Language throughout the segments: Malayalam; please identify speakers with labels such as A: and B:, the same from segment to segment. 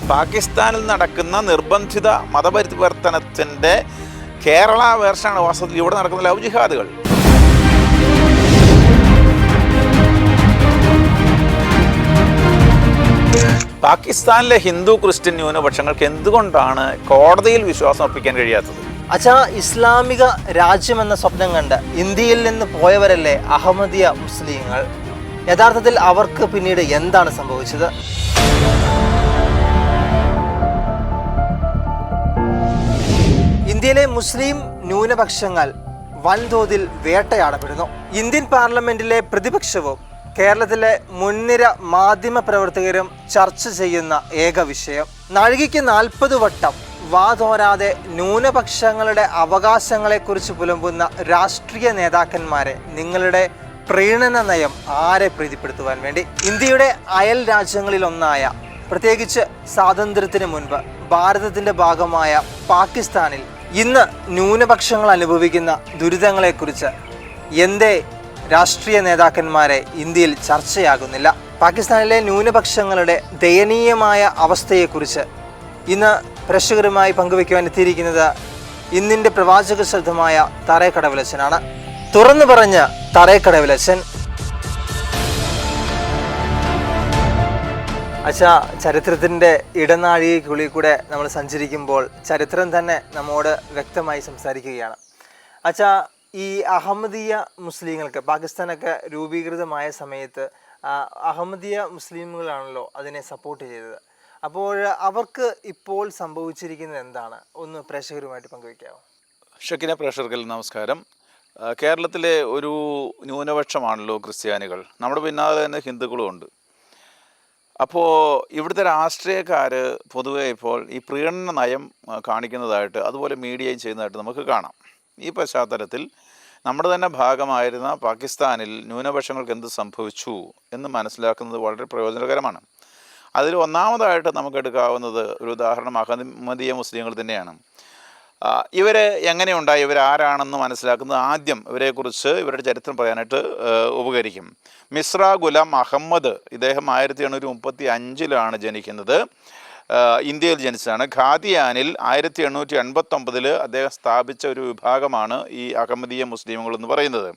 A: പാകിസ്ഥാനിൽ നടക്കുന്ന നിർബന്ധിത മതപരിവർത്തനത്തിൻ്റെ കേരള വേർഷനാണ് വാസ്തവത്തിൽ ഇവിടെ നടക്കുന്ന ലവ് ജിഹാദുകൾ. പാകിസ്ഥാനിലെ ഹിന്ദു ക്രിസ്ത്യൻ ന്യൂനപക്ഷങ്ങൾക്ക് എന്തുകൊണ്ടാണ് കോടതിയിൽ വിശ്വാസം അർപ്പിക്കാൻ കഴിയാത്തത്?
B: അച്ഛാ, ഇസ്ലാമിക രാജ്യമെന്ന സ്വപ്നം കണ്ട് ഇന്ത്യയിൽ നിന്ന് പോയവരല്ലേ അഹമ്മദിയ മുസ്ലിങ്ങൾ? യഥാർത്ഥത്തിൽ അവർക്ക് പിന്നീട് എന്താണ് സംഭവിച്ചത്? ഇന്ത്യയിലെ മുസ്ലിം ന്യൂനപക്ഷങ്ങൾ വൻതോതിൽ വേട്ടയാടപ്പെടുന്നു. ഇന്ത്യൻ പാർലമെന്റിലെ പ്രതിപക്ഷവും കേരളത്തിലെ മുൻനിര മാധ്യമ പ്രവർത്തകരും ചർച്ച ചെയ്യുന്ന ഏക വിഷയം. നാഴികയ്ക്ക് 40 വട്ടം വാതോരാതെ ന്യൂനപക്ഷങ്ങളുടെ അവകാശങ്ങളെക്കുറിച്ച് പുലമ്പുന്ന രാഷ്ട്രീയ നേതാക്കന്മാരെ നിങ്ങളുടെ പ്രീണന നയം ആരെ പ്രീതിപ്പെടുത്തുവാൻ വേണ്ടി? ഇന്ത്യയുടെ അയൽ രാജ്യങ്ങളിലൊന്നായ, പ്രത്യേകിച്ച് സ്വാതന്ത്ര്യത്തിന് മുൻപ് ഭാരതത്തിൻ്റെ ഭാഗമായ പാകിസ്ഥാനിൽ ഇന്ന് ന്യൂനപക്ഷങ്ങൾ അനുഭവിക്കുന്ന ദുരിതങ്ങളെക്കുറിച്ച് എന്തേ രാഷ്ട്രീയ നേതാക്കന്മാരെ ഇന്ത്യയിൽ ചർച്ചയാകുന്നില്ല? പാകിസ്ഥാനിലെ ന്യൂനപക്ഷങ്ങളുടെ ദയനീയമായ അവസ്ഥയെക്കുറിച്ച് ഇന്ന് പ്രേക്ഷകരുമായി പങ്കുവയ്ക്കുവാൻ എത്തിയിരിക്കുന്നത് ഇന്നിൻ്റെ പ്രവാചക ശ്രദ്ധമായ തറേ കടവിലച്ചനാണ്. തുറന്നു പറഞ്ഞ തറേ കടവിലച്ചൻ. അച്ഛാ, ചരിത്രത്തിൻ്റെ ഇടനാഴികയ്ക്കുള്ളിൽ കൂടെ നമ്മൾ സഞ്ചരിക്കുമ്പോൾ ചരിത്രം തന്നെ നമ്മോട് വ്യക്തമായി സംസാരിക്കുകയാണ്. അച്ഛാ, ഈ അഹമ്മദീയ മുസ്ലിങ്ങൾക്ക് പാകിസ്ഥാനൊക്കെ രൂപീകൃതമായ സമയത്ത് അഹമ്മദീയ മുസ്ലിമുകളാണല്ലോ അതിനെ സപ്പോർട്ട് ചെയ്തത്. അപ്പോൾ അവർക്ക് ഇപ്പോൾ സംഭവിച്ചിരിക്കുന്നത് എന്താണ്? ഒന്ന് പ്രേക്ഷകരുമായിട്ട് പങ്കുവയ്ക്കാമോ?
A: ഷക്കിന പ്രേക്ഷകർക്ക് നമസ്കാരം. കേരളത്തിലെ ഒരു ന്യൂനപക്ഷമാണല്ലോ ക്രിസ്ത്യാനികൾ. നമ്മുടെ പിന്നാലെ തന്നെ ഹിന്ദുക്കളും ഉണ്ട്. അപ്പോൾ ഇവിടുത്തെ രാഷ്ട്രീയക്കാർ പൊതുവെ ഇപ്പോൾ ഈ പ്രീണന നയം കാണിക്കുന്നതായിട്ട്, അതുപോലെ മീഡിയയും ചെയ്യുന്നതായിട്ട് നമുക്ക് കാണാം. ഈ പശ്ചാത്തലത്തിൽ നമ്മുടെ തന്നെ ഭാഗമായിരുന്ന പാകിസ്ഥാനിൽ ന്യൂനപക്ഷങ്ങൾക്ക് എന്ത് സംഭവിച്ചു എന്ന് മനസ്സിലാക്കുന്നത് വളരെ പ്രയോജനകരമാണ്. അതിൽ ഒന്നാമതായിട്ട് നമുക്ക് എടുക്കാവുന്നത് ഒരു ഉദാഹരണം അഹമ്മദീയ മുസ്ലിങ്ങൾ തന്നെയാണ്. ഇവർ എങ്ങനെയുണ്ടായി, ഇവരാരാണെന്ന് മനസ്സിലാക്കുന്നത് ആദ്യം ഇവരെക്കുറിച്ച് ഇവരുടെ ചരിത്രം പറയാനായിട്ട് ഉപകരിക്കും. മിസ്ര ഗുലാം അഹമ്മദ്, ഇദ്ദേഹം 1835 ജനിക്കുന്നത്. ഇന്ത്യയിൽ ജനിച്ചതാണ്. ഖാദിയാനിൽ 1889 അദ്ദേഹം സ്ഥാപിച്ച ഒരു വിഭാഗമാണ് ഈ അഹമ്മദീയ മുസ്ലിമുകൾ എന്ന് പറയുന്നത്.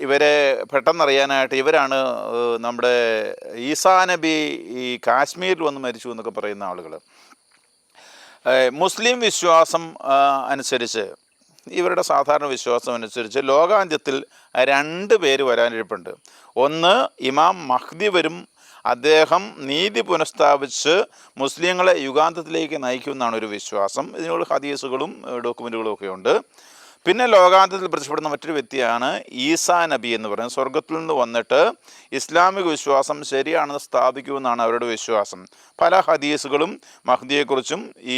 A: ഇവരെ പെട്ടെന്നറിയാനായിട്ട് ഇവരാണ് നമ്മുടെ ഈസാ നബി ഈ കാശ്മീരിൽ വന്ന് മരിച്ചു എന്നൊക്കെ പറയുന്ന ആളുകൾ. മുസ്ലിം വിശ്വാസം അനുസരിച്ച്, ഇവരുടെ സാധാരണ വിശ്വാസം അനുസരിച്ച് ലോകാന്ത്യത്തിൽ 2 പേര് വരാനിരിപ്പുണ്ട്. ഒന്ന് ഇമാം മഹ്ദി വരും. അദ്ദേഹം നീതി പുനഃസ്ഥാപിച്ച് മുസ്ലിങ്ങളെ യുഗാന്തത്തിലേക്ക് നയിക്കുമെന്നാണ് ഒരു വിശ്വാസം. ഇതിനുള്ള ഹദീസുകളും ഡോക്യുമെൻറ്റുകളും ഒക്കെ ഉണ്ട്. പിന്നെ ലോകാന്തത്തിൽ പ്രത്യക്ഷപ്പെടുന്ന മറ്റൊരു വ്യക്തിയാണ് ഈസാ നബി എന്ന് പറയുന്നത്. സ്വർഗത്തിൽ നിന്ന് വന്നിട്ട് ഇസ്ലാമിക വിശ്വാസം ശരിയാണെന്ന് സ്ഥാപിക്കുമെന്നാണ് അവരുടെ വിശ്വാസം. പല ഹദീസുകളും മഹ്ദിയെക്കുറിച്ചും ഈ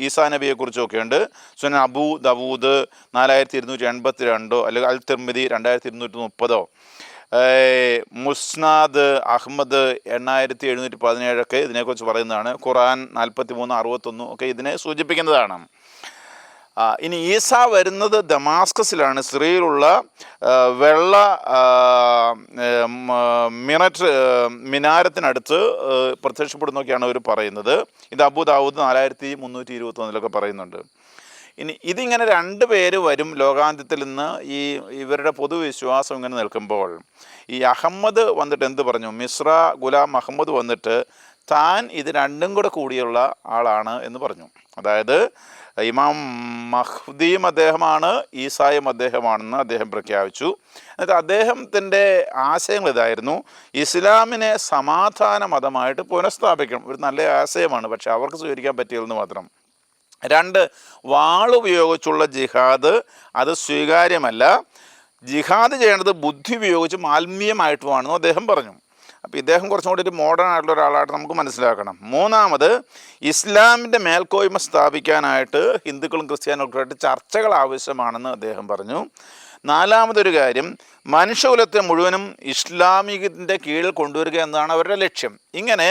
A: ഈസാ നബിയെക്കുറിച്ചും ഒക്കെ ഉണ്ട്. സുനൻ അബൂ ദാവൂദ് 4282 അല്ലെങ്കിൽ അൽ തിർമിദി 2230, മുസ്നാദ് അഹ്മദ് 8717 ഇതിനെക്കുറിച്ച് പറയുന്നതാണ്. ഖുർആൻ 4361 ഒക്കെ ഇതിനെ സൂചിപ്പിക്കുന്നതാണ്. ഇനി ഈസാ വരുന്നത് ദമാസ്കസിലാണ്. സിറിയയിലുള്ള വെള്ള മിനാരത്തിനടുത്ത് പ്രത്യക്ഷപ്പെടുന്നൊക്കെയാണ് അവർ പറയുന്നത്. ഇത് അബൂ ദാവൂദ് 4321 പറയുന്നുണ്ട്. ഇനി ഇതിങ്ങനെ 2 പേര് വരും ലോകാന്ത്യത്തിൽ നിന്ന്. ഇവരുടെ പൊതുവിശ്വാസം ഇങ്ങനെ നിൽക്കുമ്പോൾ ഈ അഹമ്മദ് വന്നിട്ട് എന്ത് പറഞ്ഞു? മിസ്ര ഗുലാം അഹമ്മദ് വന്നിട്ട് താൻ ഇത് 2ഉം കൂടെ കൂടിയുള്ള ആളാണ് എന്ന് പറഞ്ഞു. അതായത് ഇമാം മഹ്ദിയും അദ്ദേഹമാണ്, ഈസായും അദ്ദേഹമാണെന്ന് അദ്ദേഹം പ്രഖ്യാപിച്ചു. എന്നിട്ട് അദ്ദേഹത്തിൻ്റെ ആശയങ്ങൾ ഇതായിരുന്നു: ഇസ്ലാമിനെ സമാധാന മതമായിട്ട് പുനഃസ്ഥാപിക്കണം. ഒരു നല്ല ആശയമാണ്, പക്ഷെ അവർക്ക് സ്വീകരിക്കാൻ പറ്റിയില്ലെന്ന് മാത്രം. 2, വാളുപയോഗിച്ചുള്ള ജിഹാദ് അത് സ്വീകാര്യമല്ല. ജിഹാദ് ചെയ്യേണ്ടത് ബുദ്ധി ഉപയോഗിച്ചും ആത്മീയമായിട്ടുമാണെന്നും അദ്ദേഹം പറഞ്ഞു. അപ്പോൾ ഇദ്ദേഹം കുറച്ചും കൂടി ഒരു മോഡേൺ ആയിട്ടുള്ള ഒരാളായിട്ട് നമുക്ക് മനസ്സിലാക്കണം. 3, ഇസ്ലാമിൻ്റെ മേൽക്കോയ്മ സ്ഥാപിക്കാനായിട്ട് ഹിന്ദുക്കളും ക്രിസ്ത്യാനികൾക്കുമായിട്ട് ചർച്ചകൾ ആവശ്യമാണെന്ന് അദ്ദേഹം പറഞ്ഞു. 4 കാര്യം, മനുഷ്യകുലത്തെ മുഴുവനും ഇസ്ലാമികത്തിൻ്റെ കീഴിൽ കൊണ്ടുവരിക എന്നതാണ് അവരുടെ ലക്ഷ്യം. ഇങ്ങനെ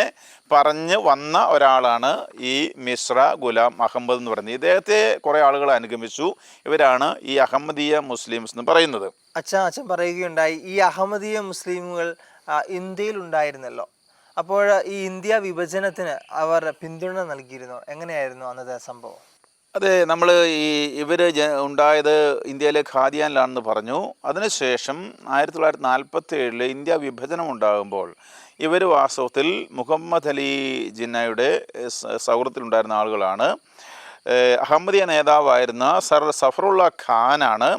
A: പറഞ്ഞ് വന്ന ഒരാളാണ് ഈ മിസ്ര ഗുലാം അഹമ്മദ് എന്ന് പറയുന്നത്. ഇദ്ദേഹത്തെ കുറേ ആളുകൾ അനുഗമിച്ചു. ഇവരാണ് ഈ അഹമ്മദീയ മുസ്ലിംസ് എന്ന് പറയുന്നത്.
B: അച്ഛൻ പറയുകയുണ്ടായി, ഈ അഹമ്മദീയ മുസ്ലിമുകൾ ഇന്ത്യയിൽ ഉണ്ടായിരുന്നല്ലോ. അപ്പോൾ ഈ ഇന്ത്യ വിഭജനത്തിന് അവർ പിന്തുണ നൽകിയിരുന്നോ? എങ്ങനെയായിരുന്നു അന്നത്തെ സംഭവം?
A: അതെ, നമ്മൾ ഇവർ ഉണ്ടായത് ഇന്ത്യയിലെ ഖാദിയാനിലാണെന്ന് പറഞ്ഞു. അതിനുശേഷം 1947 ഇന്ത്യ വിഭജനം ഉണ്ടാകുമ്പോൾ ഇവർ വാസ്തവത്തിൽ മുഹമ്മദ് അലി ജിന്നയുടെ സൗഹൃദത്തിലുണ്ടായിരുന്ന ആളുകളാണ്. അഹമ്മദിയ നേതാവായിരുന്ന സർ സഫറുള്ള ഖാനാണ്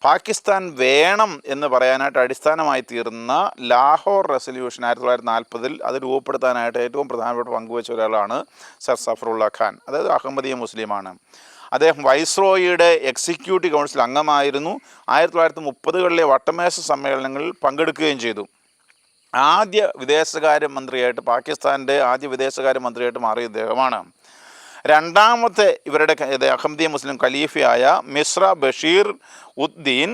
A: പാകിസ്ഥാൻ വേണം എന്ന് പറയാനായിട്ട് അടിസ്ഥാനമായി തീർന്ന ലാഹോർ റെസൊല്യൂഷൻ 1940 അത് രൂപപ്പെടുത്താനായിട്ട് ഏറ്റവും പ്രധാനപ്പെട്ട പങ്കുവച്ച ഒരാളാണ് സർ സഫറുള്ള ഖാൻ. അതായത് അഹമ്മദിയ മുസ്ലിമാണ്. അദ്ദേഹം വൈസ്രോയിയുടെ എക്സിക്യൂട്ടീവ് കൗൺസിൽ അംഗമായിരുന്നു. 1930കളിലെ വട്ടമേശ സമ്മേളനങ്ങളിൽ പങ്കെടുക്കുകയും ചെയ്തു. ആദ്യ വിദേശകാര്യമന്ത്രിയായിട്ട്, പാകിസ്ഥാൻ്റെ ആദ്യ വിദേശകാര്യമന്ത്രിയായിട്ട് മാറിയ ഇദ്ദേഹമാണ്. രണ്ടാമത്തെ ഇവരുടെ അഹമ്മദിയ മുസ്ലിം ഖലീഫയായ മിസ്ര ബഷീർ ഉദ്ദീൻ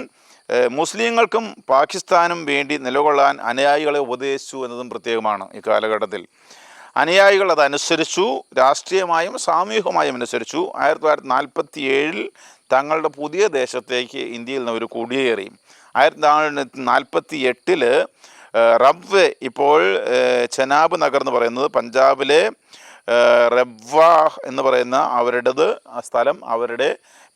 A: മുസ്ലിങ്ങൾക്കും പാകിസ്ഥാനും വേണ്ടി നിലകൊള്ളാൻ അനുയായികളെ ഉപദേശിച്ചു എന്നതും പ്രത്യേകമാണ്. ഈ കാലഘട്ടത്തിൽ അനുയായികൾ അതനുസരിച്ചു, രാഷ്ട്രീയമായും സാമൂഹികമായും അനുസരിച്ചു. 1947 തങ്ങളുടെ പുതിയ ദേശത്തേക്ക് ഇന്ത്യയിൽ നിന്ന് ഒരു കുടിയേറി. 1948 റബ്വെ, ഇപ്പോൾ ചെനാബ് നഗർ എന്ന് പറയുന്നത് പഞ്ചാബിലെ റബ്വാഹ് എന്ന് പറയുന്ന അവരുടേത് സ്ഥലം അവരുടെ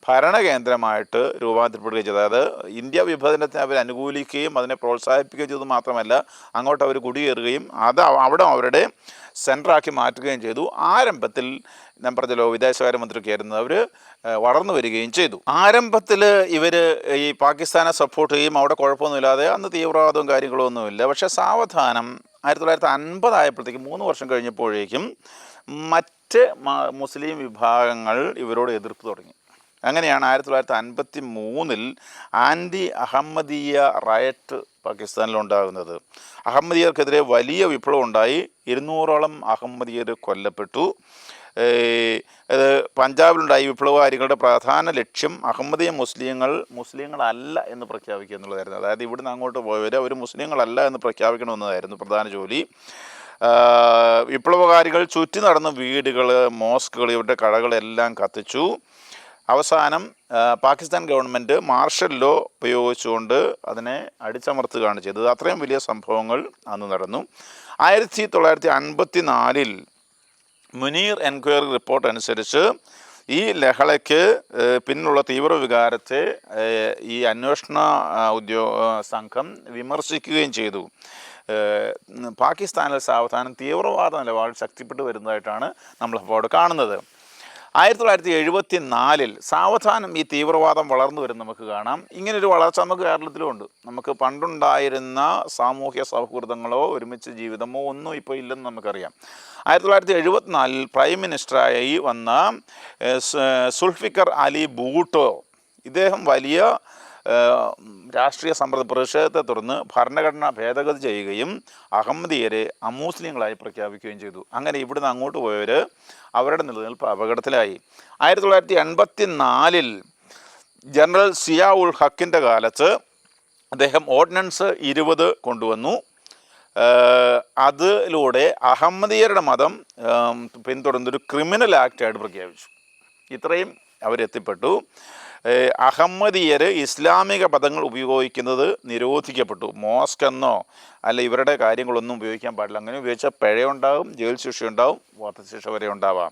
A: ഭരണകേന്ദ്രമായിട്ട് രൂപാന്തരപ്പെടുകയും ചെയ്തു. അതായത് ഇന്ത്യ വിഭജനത്തെ അവർ അനുകൂലിക്കുകയും അതിനെ പ്രോത്സാഹിപ്പിക്കുകയും ചെയ്തത് മാത്രമല്ല, അങ്ങോട്ട് അവർ കുടിയേറുകയും അവിടെ അവരുടെ സെൻറ്ററാക്കി മാറ്റുകയും ചെയ്തു. ആരംഭത്തിൽ ഞാൻ പറഞ്ഞല്ലോ വിദേശകാര്യമന്ത്രിയൊക്കെ ആയിരുന്നു, അവർ വളർന്നു വരികയും ചെയ്തു. ആരംഭത്തിൽ ഇവർ ഈ പാകിസ്ഥാനെ സപ്പോർട്ട് ചെയ്യും, അവിടെ കുഴപ്പമൊന്നുമില്ലാതെ, അന്ന് തീവ്രവാദവും കാര്യങ്ങളും ഒന്നുമില്ല. പക്ഷേ സാവധാനം 1950 ആയപ്പോഴത്തേക്കും 3 വർഷം കഴിഞ്ഞപ്പോഴേക്കും മറ്റ് മുസ്ലിം വിഭാഗങ്ങൾ ഇവരോട് എതിർപ്പ് തുടങ്ങി. അങ്ങനെയാണ് 1953 ആൻറ്റി അഹമ്മദീയ റയറ്റ് പാകിസ്ഥാനിലുണ്ടാകുന്നത്. അഹമ്മദിയർക്കെതിരെ വലിയ വിപ്ലവം ഉണ്ടായി. 200ഓളം അഹമ്മദിയർ കൊല്ലപ്പെട്ടു. ഇത് പഞ്ചാബിലുണ്ടായ വിപ്ലവകാരികളുടെ പ്രധാന ലക്ഷ്യം അഹമ്മദിയ മുസ്ലിങ്ങളല്ല എന്ന് പ്രഖ്യാപിക്കുക എന്നുള്ളതായിരുന്നു. അതായത് ഇവിടുന്ന് അങ്ങോട്ട് പോയവർ അവർ മുസ്ലിങ്ങളല്ല എന്ന് പ്രഖ്യാപിക്കണമെന്നതായിരുന്നു പ്രധാന ജോലി. വിപ്ലവകാരികൾ ചുറ്റി നടന്ന വീടുകൾ, മോസ്കുകൾ, ഇവരുടെ കടകളെല്ലാം കത്തിച്ചു. അവസാനം പാകിസ്ഥാൻ ഗവൺമെൻറ് മാർഷൽ ലോ ഉപയോഗിച്ചുകൊണ്ട് അതിനെ അടിച്ചമർത്തുകയാണ് ചെയ്തത്. അത്രയും വലിയ സംഭവങ്ങൾ അന്ന് നടന്നു. 1954 മുനീർ എൻക്വയറി റിപ്പോർട്ട് അനുസരിച്ച് ഈ ലഹളയ്ക്ക് പിന്നിലുള്ള തീവ്രവികാരത്തെ ഈ അന്വേഷണ സംഘം വിമർശിക്കുകയും ചെയ്തു. പാകിസ്ഥാനിൽ സാവധാനം തീവ്രവാദ നിലപാട് ശക്തിപ്പെട്ടു വരുന്നതായിട്ടാണ് നമ്മളപ്പോൾ അവിടെ കാണുന്നത്. 1974 സാവധാനം ഈ തീവ്രവാദം വളർന്നു വരും നമുക്ക് കാണാം. ഇങ്ങനൊരു വളർച്ച നമുക്ക് കേരളത്തിലുമുണ്ട്. നമുക്ക് പണ്ടുണ്ടായിരുന്ന സാമൂഹ്യ സൗഹൃദങ്ങളോ ഒരുമിച്ച് ജീവിതമോ ഒന്നും ഇപ്പോൾ ഇല്ലെന്ന് നമുക്കറിയാം. 1974 പ്രൈം മിനിസ്റ്ററായി വന്ന സുൽഫിക്കർ അലി ഭൂട്ടോ, ഇദ്ദേഹം വലിയ രാഷ്ട്രീയ പ്രതിഷേധത്തെ തുടർന്ന് ഭരണഘടന ഭേദഗതി ചെയ്യുകയും അഹമ്മദിയരെ അമുസ്ലിങ്ങളായി പ്രഖ്യാപിക്കുകയും ചെയ്തു. അങ്ങനെ ഇവിടുന്ന് അങ്ങോട്ട് പോയവർ അവരുടെ നിലനിൽപ്പ് അപകടത്തിലായി. 1984 ജനറൽ സിയാ ഉൾ ഹക്കിൻ്റെ കാലത്ത് അദ്ദേഹം ഓർഡിനൻസ് 20 കൊണ്ടുവന്നു. അതിലൂടെ അഹമ്മദിയരുടെ മതം പിന്തുടർന്നൊരു ക്രിമിനൽ ആക്റ്റായിട്ട് പ്രഖ്യാപിച്ചു. ഇത്രയും അവരെത്തിപ്പെട്ടു. അഹമ്മദിയർ ഇസ്ലാമിക പദങ്ങൾ ഉപയോഗിക്കുന്നത് നിരോധിക്കപ്പെട്ടു. മോസ്ക് എന്നോ അല്ല ഇവരുടെ കാര്യങ്ങളൊന്നും ഉപയോഗിക്കാൻ പാടില്ല. അങ്ങനെ ഉപയോഗിച്ചാൽ പിഴയുണ്ടാകും, ജയിൽ ശിക്ഷയുണ്ടാകും, വധശിക്ഷ വരെ ഉണ്ടാവാം.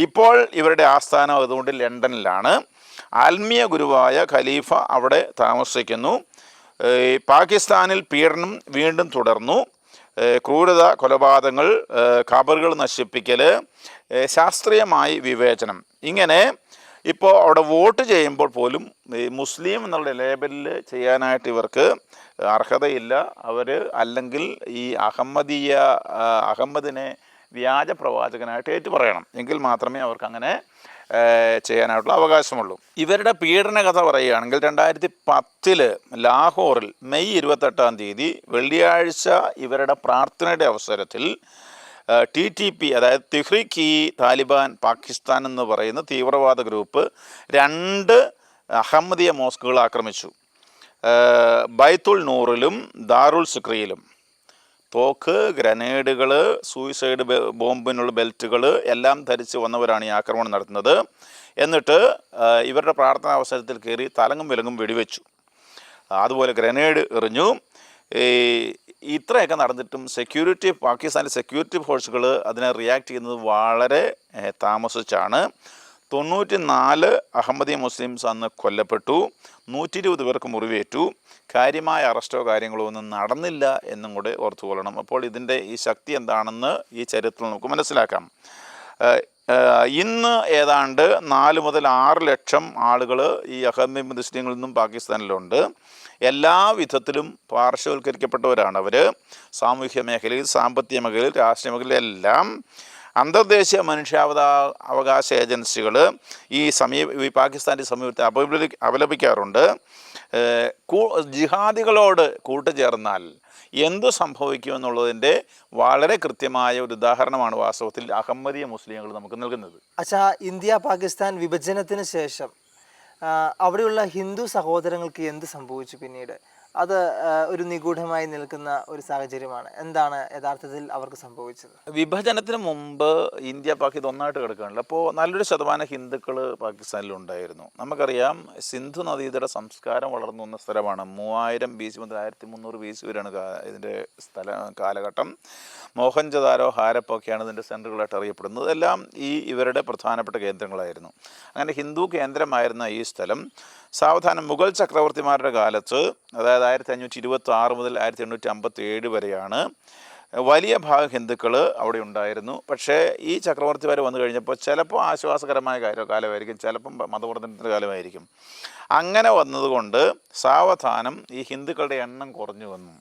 A: ഇപ്പോൾ ഇവരുടെ ആസ്ഥാനം അതുകൊണ്ട് ലണ്ടനിലാണ്. ആത്മീയ ഗുരുവായ ഖലീഫ അവിടെ താമസിക്കുന്നു. പാകിസ്ഥാനിൽ പീഡനം വീണ്ടും തുടർന്നു. ക്രൂരത, കൊലപാതകങ്ങൾ, ഖബറുകൾ നശിപ്പിക്കൽ, ശാസ്ത്രീയമായി വിവേചനം. ഇങ്ങനെ ഇപ്പോൾ അവിടെ വോട്ട് ചെയ്യുമ്പോൾ പോലും മുസ്ലിം എന്നുള്ള ലേബലിൽ ചെയ്യാനായിട്ട് ഇവർക്ക് അർഹതയില്ല. അവർ അല്ലെങ്കിൽ ഈ അഹമ്മദിനെ വ്യാജ പ്രവാചകനായിട്ട് ഏറ്റുപറയണം. എങ്കിൽ മാത്രമേ അവർക്ക് അങ്ങനെ ചെയ്യാനായിട്ടുള്ള അവകാശമുള്ളൂ. ഇവരുടെ പീഡന കഥ പറയുകയാണെങ്കിൽ 2010 ലാഹോറിൽ മെയ് 28 വെള്ളിയാഴ്ച ഇവരുടെ പ്രാർത്ഥനയുടെ അവസരത്തിൽ TTP അതായത് തെഹ്രീക്ക് ഇ താലിബാൻ പാകിസ്ഥാൻ എന്ന് പറയുന്ന തീവ്രവാദ ഗ്രൂപ്പ് 2 അഹമ്മദിയ മോസ്കുകൾ ആക്രമിച്ചു. ബൈത്തുൽ നൂറിലും ദാറുൽ സുക്രിയിലും. തോക്ക്, ഗ്രനേഡുകൾ, സൂയിസൈഡ് ബോംബിനുള്ള ബെൽറ്റുകൾ എല്ലാം ധരിച്ച് വന്നവരാണ് ഈ ആക്രമണം നടത്തുന്നത്. എന്നിട്ട് ഇവരുടെ പ്രാർത്ഥനാ അവസരത്തിൽ കയറി തലങ്ങും വിലങ്ങും വെടിവെച്ചു. അതുപോലെ ഗ്രനേഡ് എറിഞ്ഞു. ഈ ഇത്രയൊക്കെ നടന്നിട്ടും പാകിസ്ഥാനിലെ സെക്യൂരിറ്റി ഫോഴ്സുകൾ അതിനെ റിയാക്ട് ചെയ്യുന്നത് വളരെ താമസിച്ചാണ്. 94 അഹമ്മദി മുസ്ലിംസ് അന്ന് കൊല്ലപ്പെട്ടു, 120 പേർക്ക് മുറിവേറ്റു. കാര്യമായ അറസ്റ്റോ കാര്യങ്ങളോ ഒന്നും നടന്നില്ല എന്നും കൂടെ ഓർത്തുകൊള്ളണം. അപ്പോൾ ഇതിൻ്റെ ഈ ശക്തി എന്താണെന്ന് ഈ ചരിത്രം നമുക്ക് മനസ്സിലാക്കാം. ഇന്ന് ഏതാണ്ട് 4 മുതൽ 6 ലക്ഷം ആളുകൾ ഈ അഹമ്മദി മുസ്ലിങ്ങളിൽ നിന്നും പാകിസ്ഥാനിലുണ്ട്. എല്ലാ വിധത്തിലും പാർശ്വവൽക്കരിക്കപ്പെട്ടവരാണ് അവർ. സാമൂഹ്യ മേഖലയിൽ, സാമ്പത്തിക മേഖലയിൽ, രാഷ്ട്രീയ മേഖലയിലെല്ലാം. അന്തർദേശീയ അവകാശ ഏജൻസികൾ ഈ പാകിസ്ഥാൻ്റെ സമീപത്തെ അപലപിക്കാറുണ്ട്. ജിഹാദികളോട് കൂട്ടുചേർന്നാൽ എന്തു സംഭവിക്കുമെന്നുള്ളതിൻ്റെ വളരെ കൃത്യമായ ഒരു ഉദാഹരണമാണ് വാസ്തവത്തിൽ അഹമ്മദീയ മുസ്ലിങ്ങൾ നമുക്ക് നൽകുന്നത്.
B: അച്ഛാ, ഇന്ത്യ പാകിസ്ഥാൻ വിഭജനത്തിന് ശേഷം അവിടെയുള്ള ഹിന്ദു സഹോദരങ്ങൾക്ക് എന്ത് സംഭവിച്ചു പിന്നീട്? അത് ഒരു നിഗൂഢമായി നിൽക്കുന്ന ഒരു സാഹചര്യമാണ്. എന്താണ് യഥാർത്ഥത്തിൽ അവർക്ക് സംഭവിച്ചത്?
A: വിഭജനത്തിന് മുമ്പ് ഇന്ത്യ പാകിസ്ഥാൻ ഒന്നായിട്ട് കിടക്കുകയാണല്ലോ. അപ്പോൾ നല്ലൊരു ശതമാനം ഹിന്ദുക്കൾ പാകിസ്ഥാനിലുണ്ടായിരുന്നു. നമുക്കറിയാം, സിന്ധു നദീതട സംസ്കാരം വളർന്നു വന്ന സ്ഥലമാണ്. 3000 BC മുതൽ 1300 BC വരെയാണ് ഇതിൻ്റെ കാലഘട്ടം. മോഹൻജദാരോ, ഹാരപ്പൊക്കെയാണ് ഇതിൻ്റെ സെൻറ്ററുകളായിട്ട് അറിയപ്പെടുന്നത്. എല്ലാം ഇവരുടെ പ്രധാനപ്പെട്ട കേന്ദ്രങ്ങളായിരുന്നു. അങ്ങനെ ഹിന്ദു കേന്ദ്രമായിരുന്ന ഈ സ്ഥലം സാവധാനം മുഗൾ ചക്രവർത്തിമാരുടെ കാലത്ത്, അതായത് 1526 മുതൽ 1857 വരെയാണ് വലിയ ഭാഗം ഹിന്ദുക്കൾ അവിടെ ഉണ്ടായിരുന്നു. പക്ഷേ ഈ ചക്രവർത്തിമാർ വന്നു കഴിഞ്ഞപ്പോൾ ചിലപ്പോൾ ആശ്വാസകരമായ കാലമായിരിക്കും, ചിലപ്പം മതവർദ്ധനത്തിൻ്റെ കാലമായിരിക്കും. അങ്ങനെ വന്നതുകൊണ്ട് സാവധാനം ഈ ഹിന്ദുക്കളുടെ എണ്ണം കുറഞ്ഞു വന്നു.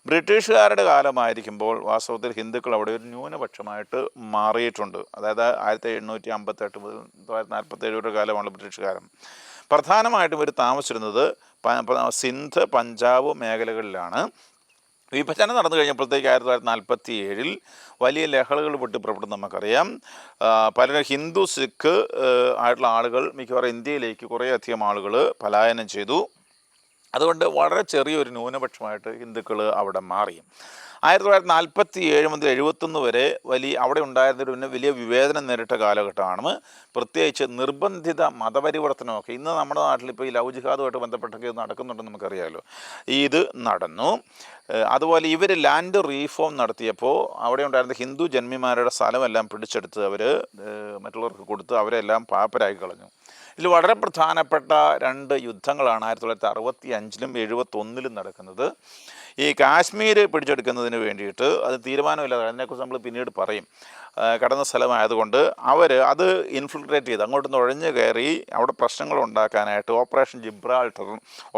A: ബ്രിട്ടീഷുകാരുടെ കാലമായിരിക്കുമ്പോൾ വാസ്തവത്തിൽ ഹിന്ദുക്കൾ അവിടെ ഒരു ന്യൂനപക്ഷമായിട്ട് മാറിയിട്ടുണ്ട്. അതായത് 1858 മുതൽ 1947 വരെ കാലമാണ് ബ്രിട്ടീഷുകാരൻ. പ്രധാനമായിട്ടും ഇവർ താമസിച്ചിരുന്നത് സിന്ധ്, പഞ്ചാബ് മേഖലകളിലാണ്. വിഭജനം നടന്നു കഴിഞ്ഞപ്പോഴത്തേക്ക് 1947 വലിയ ലഹളകൾ പൊട്ടിപ്പുറപ്പെടും നമുക്കറിയാം. പല ഹിന്ദു, സിഖ് ആയിട്ടുള്ള ആളുകൾ മിക്കവാറും ഇന്ത്യയിലേക്ക് കുറേയധികം ആളുകൾ പലായനം ചെയ്തു. അതുകൊണ്ട് വളരെ ചെറിയൊരു ന്യൂനപക്ഷമായിട്ട് ഹിന്ദുക്കൾ അവിടെ മാറി. 1947 മുതൽ 71 വരെ അവിടെ ഉണ്ടായിരുന്നൊരു വലിയ വിവേചനം നേരിട്ട കാലഘട്ടമാണ്. പ്രത്യേകിച്ച് നിർബന്ധിത മതപരിവർത്തനമൊക്കെ ഇന്ന് നമ്മുടെ നാട്ടിൽ ഇപ്പോൾ ഈ ലവ് ജിഹാദുമായിട്ട് ബന്ധപ്പെട്ടൊക്കെ നടക്കുന്നുണ്ടെന്ന് നമുക്കറിയാമല്ലോ. ഇത് നടന്നു. അതുപോലെ ഇവർ ലാൻഡ് റീഫോം നടത്തിയപ്പോൾ അവിടെ ഉണ്ടായിരുന്ന ഹിന്ദു ജന്മിമാരുടെ സ്ഥലമെല്ലാം പിടിച്ചെടുത്ത് അവർ മറ്റുള്ളവർക്ക് കൊടുത്ത് അവരെല്ലാം പാപ്പരാക്കി കളഞ്ഞു. ഇതിൽ വളരെ പ്രധാനപ്പെട്ട 2 യുദ്ധങ്ങളാണ് 1965 71 നടക്കുന്നത്. ഈ കാശ്മീർ പിടിച്ചെടുക്കുന്നതിന് വേണ്ടിയിട്ട് അത് തീരുമാനമില്ലാതെ, അതിനെക്കുറിച്ച് നമ്മൾ പിന്നീട് പറയും, കടന്ന സ്ഥലമായതുകൊണ്ട് അത് ഇൻഫിൽട്രേറ്റ് ചെയ്ത് അങ്ങോട്ട് നുഴഞ്ഞു കയറി അവിടെ പ്രശ്നങ്ങൾ ഉണ്ടാക്കാനായിട്ട് operation Gibraltar,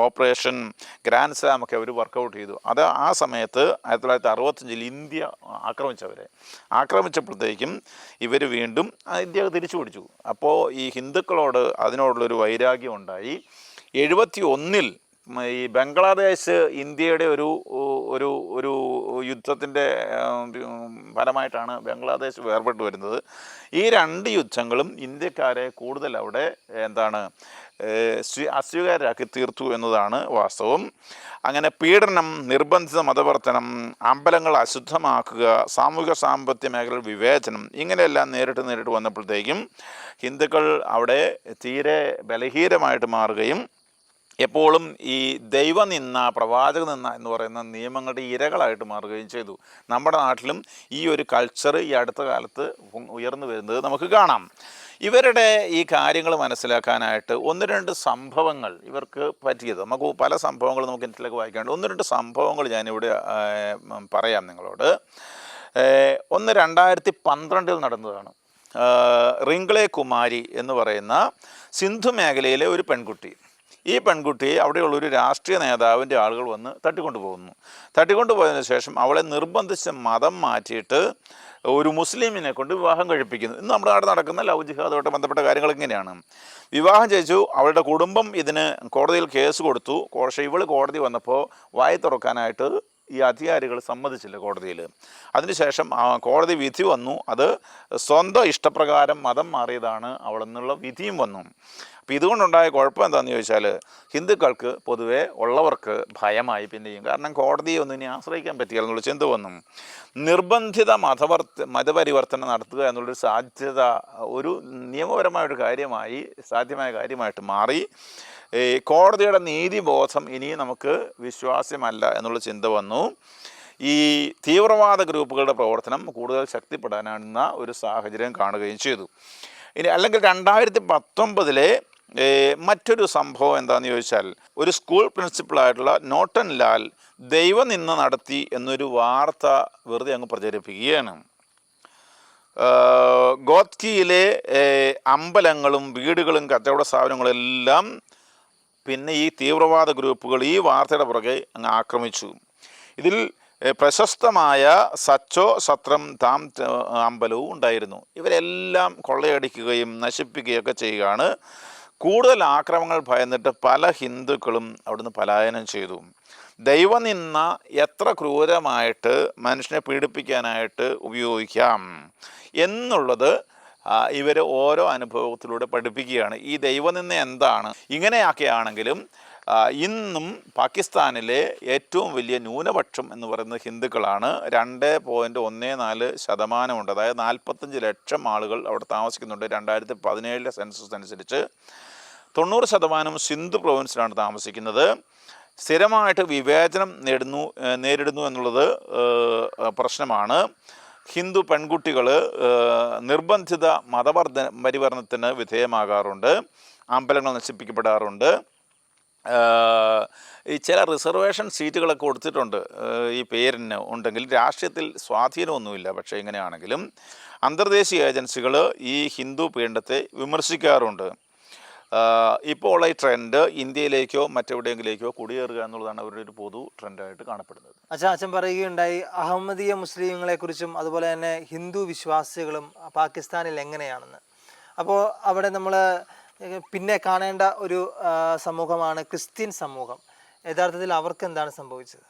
A: operation grand slam ഒക്കെ അവർ വർക്കൗട്ട് ചെയ്തു. അത് ആ സമയത്ത് 1965 ഇന്ത്യ ആക്രമിച്ചപ്പോഴത്തേക്കും ഇവർ വീണ്ടും ഇന്ത്യ തിരിച്ചു പിടിച്ചു. അപ്പോൾ ഈ ഹിന്ദുക്കളോട് അതിനോടുള്ളൊരു വൈരാഗ്യം ഉണ്ടായി. 71 ഈ ബംഗ്ലാദേശ് ഇന്ത്യയുടെ ഒരു യുദ്ധത്തിൻ്റെ ഫലമായിട്ടാണ് ബംഗ്ലാദേശ് വേർപെട്ട് വരുന്നത്. ഈ 2 യുദ്ധങ്ങളും ഇന്ത്യക്കാരെ കൂടുതൽ അവിടെ അസ്വീകാര്യരാക്കി തീർത്തു എന്നതാണ് വാസ്തവം. അങ്ങനെ പീഡനം, നിർബന്ധിത മതവർത്തനം, അമ്പലങ്ങൾ അശുദ്ധമാക്കുക, സാമൂഹിക സാമ്പത്തിക മേഖലയിൽ വിവേചനം, ഇങ്ങനെയെല്ലാം നേരിട്ട് വന്നപ്പോഴത്തേക്കും ഹിന്ദുക്കൾ അവിടെ തീരെ ബലഹീനമായിട്ട് മാറുകയും എപ്പോഴും ഈ ദൈവനിന്ദ, പ്രവാചക നിന്ദ എന്ന് പറയുന്ന നിയമങ്ങളുടെ ഇരകളായിട്ട് മാറുകയും ചെയ്തു. നമ്മുടെ നാട്ടിലും ഈ ഒരു കൾച്ചർ ഈ അടുത്ത കാലത്ത് ഉയർന്നു വരുന്നത് നമുക്ക് കാണാം. ഇവരുടെ ഈ കാര്യങ്ങൾ മനസ്സിലാക്കാനായിട്ട് 1-2 സംഭവങ്ങൾ ഇവർക്ക് പറ്റിയത്, നമുക്ക് പല സംഭവങ്ങൾ നമുക്ക് ഇന്ത്യയിലേക്ക് വായിക്കാനുണ്ട്. 1-2 സംഭവങ്ങൾ ഞാനിവിടെ പറയാം നിങ്ങളോട്. ഒന്ന് 2012 നടന്നതാണ്. റിംഗ്ലെ കുമാരി എന്ന് പറയുന്ന സിന്ധു മേഖലയിലെ ഒരു പെൺകുട്ടി. ഈ പെൺകുട്ടിയെ അവിടെയുള്ളൊരു രാഷ്ട്രീയ നേതാവിൻ്റെ ആളുകൾ വന്ന് തട്ടിക്കൊണ്ടുപോയതിനു ശേഷം അവളെ നിർബന്ധിച്ച് മതം മാറ്റിയിട്ട് ഒരു മുസ്ലിമിനെ കൊണ്ട് വിവാഹം കഴിപ്പിക്കുന്നു. ഇന്ന് നമ്മുടെ നാട് നടക്കുന്ന ലവ് ജിഹാദുമായിട്ട് ബന്ധപ്പെട്ട കാര്യങ്ങൾ ഇങ്ങനെയാണ്. വിവാഹം ചെയ്യിച്ചു. അവളുടെ കുടുംബം ഇതിന് കോടതിയിൽ കേസ് കൊടുത്തു. പക്ഷേ ഇവൾ കോടതി വന്നപ്പോൾ വായി തുറക്കാനായിട്ട് ഈ അധികാരികൾ സമ്മതിച്ചില്ല കോടതിയിൽ. അതിനുശേഷം കോടതി വിധി വന്നു. അത് സ്വന്തം ഇഷ്ടപ്രകാരം മതം മാറിയതാണ് അവളെന്നുള്ള വിധിയും വന്നു. അപ്പോൾ ഇതുകൊണ്ടുണ്ടായ കുഴപ്പം എന്താണെന്ന് ചോദിച്ചാൽ, ഹിന്ദുക്കൾക്ക് പൊതുവെ ഉള്ളവർക്ക് ഭയമായി പിന്നെയും. കാരണം കോടതിയെ ഒന്നും ഇനി ആശ്രയിക്കാൻ പറ്റില്ല എന്നുള്ള ചിന്ത വന്നു. നിർബന്ധിത മതപരിവർത്തനം നടത്തുക എന്നുള്ളൊരു സാധ്യത ഒരു നിയമപരമായൊരു കാര്യമായി, സാധ്യമായ കാര്യമായിട്ട് മാറി. കോടതിയുടെ നീതിബോധം ഇനി നമുക്ക് വിശ്വാസ്യമല്ല എന്നുള്ള ചിന്ത വന്നു. ഈ തീവ്രവാദ ഗ്രൂപ്പുകളുടെ പ്രവർത്തനം കൂടുതൽ ശക്തിപ്പെടാനാകുന്ന ഒരു സാഹചര്യം കാണുകയും ചെയ്തു. ഇനി അല്ലെങ്കിൽ 2019 മറ്റൊരു സംഭവം എന്താണെന്ന് ചോദിച്ചാൽ, ഒരു സ്കൂൾ പ്രിൻസിപ്പളായിട്ടുള്ള നോട്ടൻ ലാൽ ദൈവനിന്ദ നടത്തി എന്നൊരു വാർത്ത വെറുതെ അങ്ങ് പ്രചരിപ്പിക്കുകയാണ്. ഗോത്കിയിലെ അമ്പലങ്ങളും വീടുകളും കച്ചവട സ്ഥാപനങ്ങളും എല്ലാം പിന്നെ ഈ തീവ്രവാദ ഗ്രൂപ്പുകൾ ഈ വാർത്തയുടെ പുറകെ അങ്ങ് ആക്രമിച്ചു. ഇതിൽ പ്രശസ്തമായ സച്ചോ സത്രം താം അമ്പലവും ഉണ്ടായിരുന്നു. ഇവരെല്ലാം കൊള്ളയടിക്കുകയും നശിപ്പിക്കുകയൊക്കെ ചെയ്യുകയാണ്. കൂടുതൽ ആക്രമണങ്ങൾ ഭയന്നിട്ട് പല ഹിന്ദുക്കളും അവിടുന്ന് പലായനം ചെയ്തു. ദൈവനിന്ദ എത്ര ക്രൂരമായിട്ട് മനുഷ്യനെ പീഡിപ്പിക്കാനായിട്ട് ഉപയോഗിക്കാം എന്നുള്ളത് ഇവർ ഓരോ അനുഭവത്തിലൂടെ പഠിപ്പിക്കുകയാണ്. ഈ ദൈവനിന്ദ എന്താണ്? ഇങ്ങനെയൊക്കെയാണെങ്കിലും ഇന്നും പാകിസ്ഥാനിലെ ഏറ്റവും വലിയ ന്യൂനപക്ഷം എന്ന് പറയുന്നത് ഹിന്ദുക്കളാണ്. 2.14% അതായത് 45 ലക്ഷം ആളുകൾ അവിടെ താമസിക്കുന്നുണ്ട്. 2017 സെൻസസ് അനുസരിച്ച് 90% സിന്ധു പ്രൊവിൻസിലാണ് താമസിക്കുന്നത്. സ്ഥിരമായിട്ട് വിവേചനം നേരിടുന്നു എന്നുള്ളത് പ്രശ്നമാണ്. ഹിന്ദു പെൺകുട്ടികൾ നിർബന്ധിത പരിവർത്തനത്തിന് വിധേയമാകാറുണ്ട്. അമ്പലങ്ങൾ നശിപ്പിക്കപ്പെടാറുണ്ട്. ഈ ചില റിസർവേഷൻ സീറ്റുകളൊക്കെ കൊടുത്തിട്ടുണ്ട് ഈ പേരിന് ഉണ്ടെങ്കിൽ രാഷ്ട്രീയത്തിൽ സ്വാധീനമൊന്നുമില്ല. പക്ഷേ ഇങ്ങനെയാണെങ്കിലും അന്തർദേശീയ ഏജൻസികൾ ഈ ഹിന്ദു പീഡനത്തെ വിമർശിക്കാറുണ്ട്. ഇപ്പോൾ ഈ ട്രെൻഡ് ഇന്ത്യയിലേക്കോ മറ്റെവിടെയെങ്കിലേക്കോ കുടിയേറുക എന്നുള്ളതാണ് അവരുടെ ഒരു പൊതു ട്രെൻഡായിട്ട് കാണപ്പെടുന്നത്.
B: അച്ഛൻ പറയുകയുണ്ടായി അഹമ്മദീയ മുസ്ലിങ്ങളെക്കുറിച്ചും അതുപോലെ തന്നെ ഹിന്ദു വിശ്വാസികളും പാകിസ്ഥാനിൽ എങ്ങനെയാണെന്ന്. അപ്പോൾ അവിടെ നമ്മൾ പിന്നെ കാണേണ്ട ഒരു സമൂഹമാണ് ക്രിസ്ത്യൻ സമൂഹം. യഥാർത്ഥത്തിൽ അവർക്ക് എന്താണ് സംഭവിച്ചത്?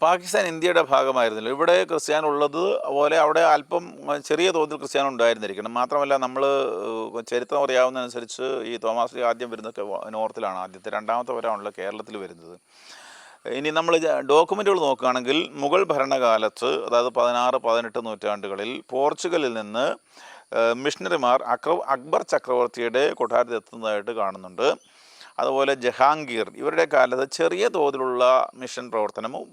A: പാകിസ്ഥാൻ ഇന്ത്യയുടെ ഭാഗമായിരുന്നില്ല. ഇവിടെ ക്രിസ്ത്യാൻ ഉള്ളത് പോലെ അവിടെ അല്പം ചെറിയ തോതിൽ ക്രിസ്ത്യാൻ ഉണ്ടായിരുന്നിരിക്കണം. മാത്രമല്ല നമ്മൾ ചരിത്രം അറിയാവുന്നതനുസരിച്ച് ഈ തോമാസ് ലീ ആദ്യം വരുന്നത് നോർത്തിലാണ്. ആദ്യത്തെ രണ്ടാമത്തെ വരാണല്ലോ കേരളത്തിൽ വരുന്നത്. ഇനി നമ്മൾ ഡോക്യുമെൻറ്റുകൾ നോക്കുകയാണെങ്കിൽ മുഗൾ ഭരണകാലത്ത്, അതായത് 16-18 നൂറ്റാണ്ടുകളിൽ പോർച്ചുഗലിൽ നിന്ന് മിഷണറിമാർ അക്ബർ ചക്രവർത്തിയുടെ കൊട്ടാരത്തിൽ എത്തുന്നതായിട്ട് കാണുന്നുണ്ട്. അതുപോലെ ജഹാംഗീർ ഇവരുടെ കാലത്ത് ചെറിയ തോതിലുള്ള മിഷൻ പ്രവർത്തനവും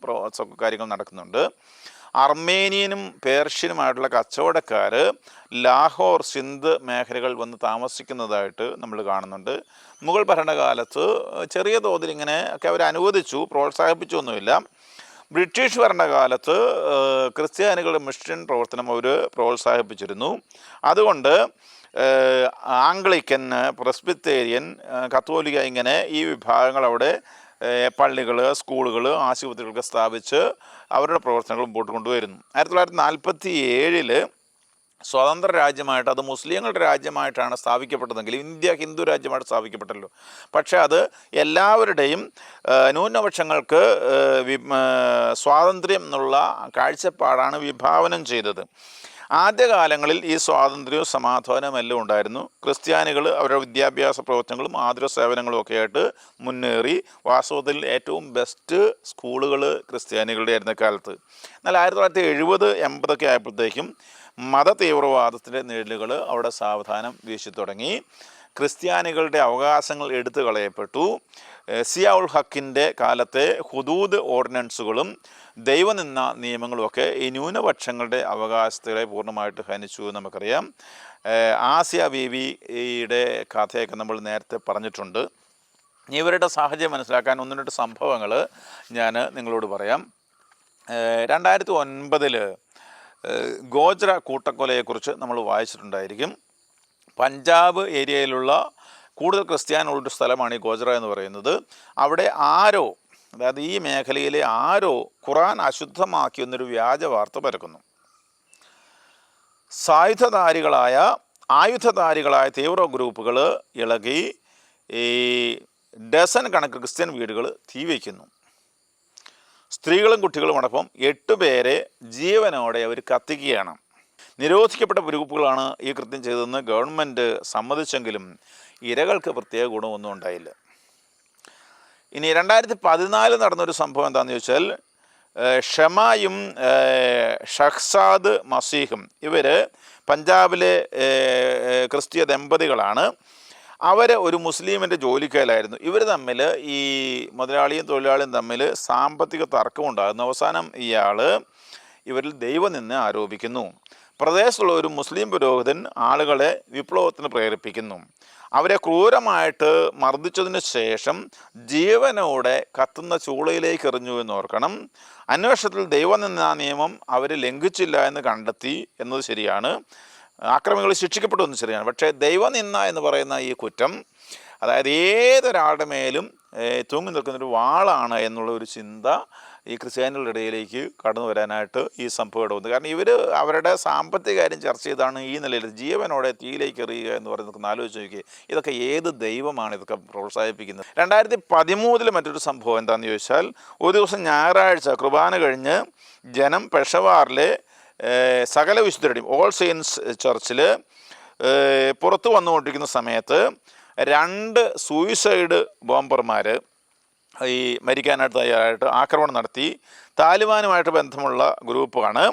A: കാര്യങ്ങൾ നടക്കുന്നുണ്ട്. അർമേനിയനും പേർഷ്യനുമായിട്ടുള്ള കച്ചവടക്കാർ ലാഹോർ, സിന്ധ് മേഖലകൾ വന്ന് താമസിക്കുന്നതായിട്ട് നമ്മൾ കാണുന്നുണ്ട്. മുഗൾ ഭരണകാലത്ത് ചെറിയ തോതിൽ ഇങ്ങനെ ഒക്കെ അവർ അനുവദിച്ചു, പ്രോത്സാഹിപ്പിച്ചു ഒന്നുമില്ല. ബ്രിട്ടീഷ് ഭരണകാലത്ത് ക്രിസ്ത്യാനികളുടെ മിഷൻ പ്രവർത്തനം അവർ പ്രോത്സാഹിപ്പിച്ചിരുന്നു. അതുകൊണ്ട് ആംഗ്ലിക്കൻ, പ്രസ്ബിറ്റേറിയൻ, കത്തോലിക്ക ഇങ്ങനെ ഈ വിഭാഗങ്ങൾ അവിടെ പള്ളികൾ, സ്കൂളുകൾ, ആശുപത്രികളൊക്കെ സ്ഥാപിച്ച് അവരുടെ പ്രവർത്തനങ്ങൾ മുമ്പോട്ട് കൊണ്ടുവരുന്നു. 1947 സ്വതന്ത്ര രാജ്യമായിട്ട്, അത് മുസ്ലിങ്ങളുടെ രാജ്യമായിട്ടാണ് സ്ഥാപിക്കപ്പെട്ടതെങ്കിൽ ഇന്ത്യ ഹിന്ദു രാജ്യമായിട്ട് സ്ഥാപിക്കപ്പെട്ടല്ലോ. പക്ഷേ അത് എല്ലാവരുടെയും ന്യൂനപക്ഷങ്ങൾക്ക് സ്വാതന്ത്ര്യം എന്നുള്ള കാഴ്ചപ്പാടാണ് വിഭാവനം ചെയ്തത്. ആദ്യകാലങ്ങളിൽ ഈ സ്വാതന്ത്ര്യവും സമാധാനവും എല്ലാം ഉണ്ടായിരുന്നു. ക്രിസ്ത്യാനികൾ അവരുടെ വിദ്യാഭ്യാസ പ്രവർത്തനങ്ങളും ആതുര സേവനങ്ങളും ഒക്കെ ആയിട്ട് മുന്നേറി. വാസ്തവത്തിൽ ഏറ്റവും ബെസ്റ്റ് സ്കൂളുകൾ ക്രിസ്ത്യാനികളുടെ ആയിരുന്ന കാലത്ത്. എന്നാൽ 1970-80 ആയപ്പോഴത്തേക്കും മത തീവ്രവാദത്തിൻ്റെ നിഴലുകൾ അവിടെ സാവധാനം വീശി തുടങ്ങി. ക്രിസ്ത്യാനികളുടെ അവകാശങ്ങൾ എടുത്തു കളയപ്പെട്ടു. സിയാഉൽ ഹക്കിൻ്റെ കാലത്തെ ഹുദൂദ് ഓർഡിനൻസുകളും ദൈവനിന്ദ നിയമങ്ങളുമൊക്കെ ഈ ന്യൂനപക്ഷങ്ങളുടെ അവകാശങ്ങളെ പൂർണ്ണമായിട്ട് ഹനിച്ചു എന്ന് നമുക്കറിയാം. ആസിയ ബീവിയുടെ കഥയൊക്കെ നമ്മൾ നേരത്തെ പറഞ്ഞിട്ടുണ്ട്. ഇവരുടെ സാഹചര്യം മനസ്സിലാക്കാൻ 1-2 സംഭവങ്ങൾ ഞാൻ നിങ്ങളോട് പറയാം. 2009 ഗോജ്ര കൂട്ടക്കൊലയെക്കുറിച്ച് നമ്മൾ വായിച്ചിട്ടുണ്ടായിരിക്കും. പഞ്ചാബ് ഏരിയയിലുള്ള കൂടുതൽ ക്രിസ്ത്യാനികളുടെ സ്ഥലമാണ് ഈ ഗോജ്ര എന്ന് പറയുന്നത്. അവിടെ ആരോ, അതായത് ഈ മേഖലയിലെ ആരോ ഖുറാൻ അശുദ്ധമാക്കി എന്നൊരു വ്യാജ വാർത്ത പരക്കുന്നു. ആയുധധാരികളായ തീവ്ര ഗ്രൂപ്പുകൾ ഇളകി ഈ ഡസൻ കണക്ക് ക്രിസ്ത്യൻ വീടുകൾ തീ വയ്ക്കുന്നു. സ്ത്രീകളും കുട്ടികളും അടക്കം 8 പേരെ ജീവനോടെ അവർ കത്തിക്കുകയാണ്. നിരോധിക്കപ്പെട്ട ഗ്രൂപ്പുകളാണ് ഈ കൃത്യം ചെയ്തതെന്ന് ഗവൺമെൻറ് സമ്മതിച്ചെങ്കിലും ഇരകൾക്ക് പ്രത്യേക ഗുണമൊന്നും ഉണ്ടായില്ല. ഇനി 2014 നടന്നൊരു സംഭവം എന്താണെന്ന് ചോദിച്ചാൽ, ഷമായും ഷഹ്സാദ് മസീഹും ഇവർ പഞ്ചാബിലെ ക്രിസ്തീയ ദമ്പതികളാണ്. അവർ ഒരു മുസ്ലിമിൻ്റെ ജോലിക്കാരായിരുന്നു. ഇവർ തമ്മിൽ ഈ മുതലാളിയും തൊഴിലാളിയും തമ്മിൽ സാമ്പത്തിക തർക്കമുണ്ടാകുന്നു. അവസാനം ഇയാൾ ഇവരിൽ ദൈവനിന്ദ ആരോപിക്കുന്നു. പ്രദേശത്തുള്ള ഒരു മുസ്ലിം പുരോഹിതൻ ആളുകളെ വിപ്ലവത്തിന് പ്രേരിപ്പിക്കുന്നു. അവരെ ക്രൂരമായിട്ട് മർദ്ദിച്ചതിന് ശേഷം ജീവനോടെ കത്തുന്ന ചൂളയിലേക്ക് എറിഞ്ഞു എന്ന് ഓർക്കണം. അന്വേഷണത്തിൽ ദൈവനിന്ദ നിയമം അവർ ലംഘിച്ചില്ല എന്ന് കണ്ടെത്തി എന്നത് ശരിയാണ്. ആക്രമികൾ ശിക്ഷിക്കപ്പെട്ടു എന്ന് ശരിയാണ്. പക്ഷേ ദൈവനിന്ദ എന്ന് പറയുന്ന ഈ കുറ്റം, അതായത് ഏതൊരാളുടെ മേലും തൂങ്ങി നിൽക്കുന്നൊരു വാളാണ് എന്നുള്ള ഒരു ചിന്ത ഈ ക്രിസ്ത്യാനികളുടെ ഇടയിലേക്ക് കടന്നു വരാനായിട്ട് ഈ സംഭവം ഇടവന്നു. കാരണം ഇവർ അവരുടെ സാമ്പത്തിക കാര്യം ചർച്ച ചെയ്താണ് ഈ നിലയിൽ ജീവനോടെ തീയിലേക്ക് എറിയുക എന്ന് പറയുന്നത്. ആലോചിച്ച് നോക്കിയേ, ഇതൊക്കെ ഏത് ദൈവമാണ് ഇതൊക്കെ പ്രോത്സാഹിപ്പിക്കുന്നത്? 2013 മറ്റൊരു സംഭവം എന്താണെന്ന് ചോദിച്ചാൽ, ഒരു ദിവസം ഞായറാഴ്ച കുർബാന കഴിഞ്ഞ് ജനം പെഷവാറിലെ സകല വിശുദ്ധരുടെയും ഓൾ സെയിൻസ് ചർച്ചിൽ പുറത്തു വന്നുകൊണ്ടിരിക്കുന്ന സമയത്ത് 2 സൂയിസൈഡ് ബോംബർമാർ ഈ മരിക്കാനായിട്ട് തയ്യാറായിട്ട് ആക്രമണം നടത്തി. താലിബാനുമായിട്ട് ബന്ധമുള്ള ഗ്രൂപ്പാണ്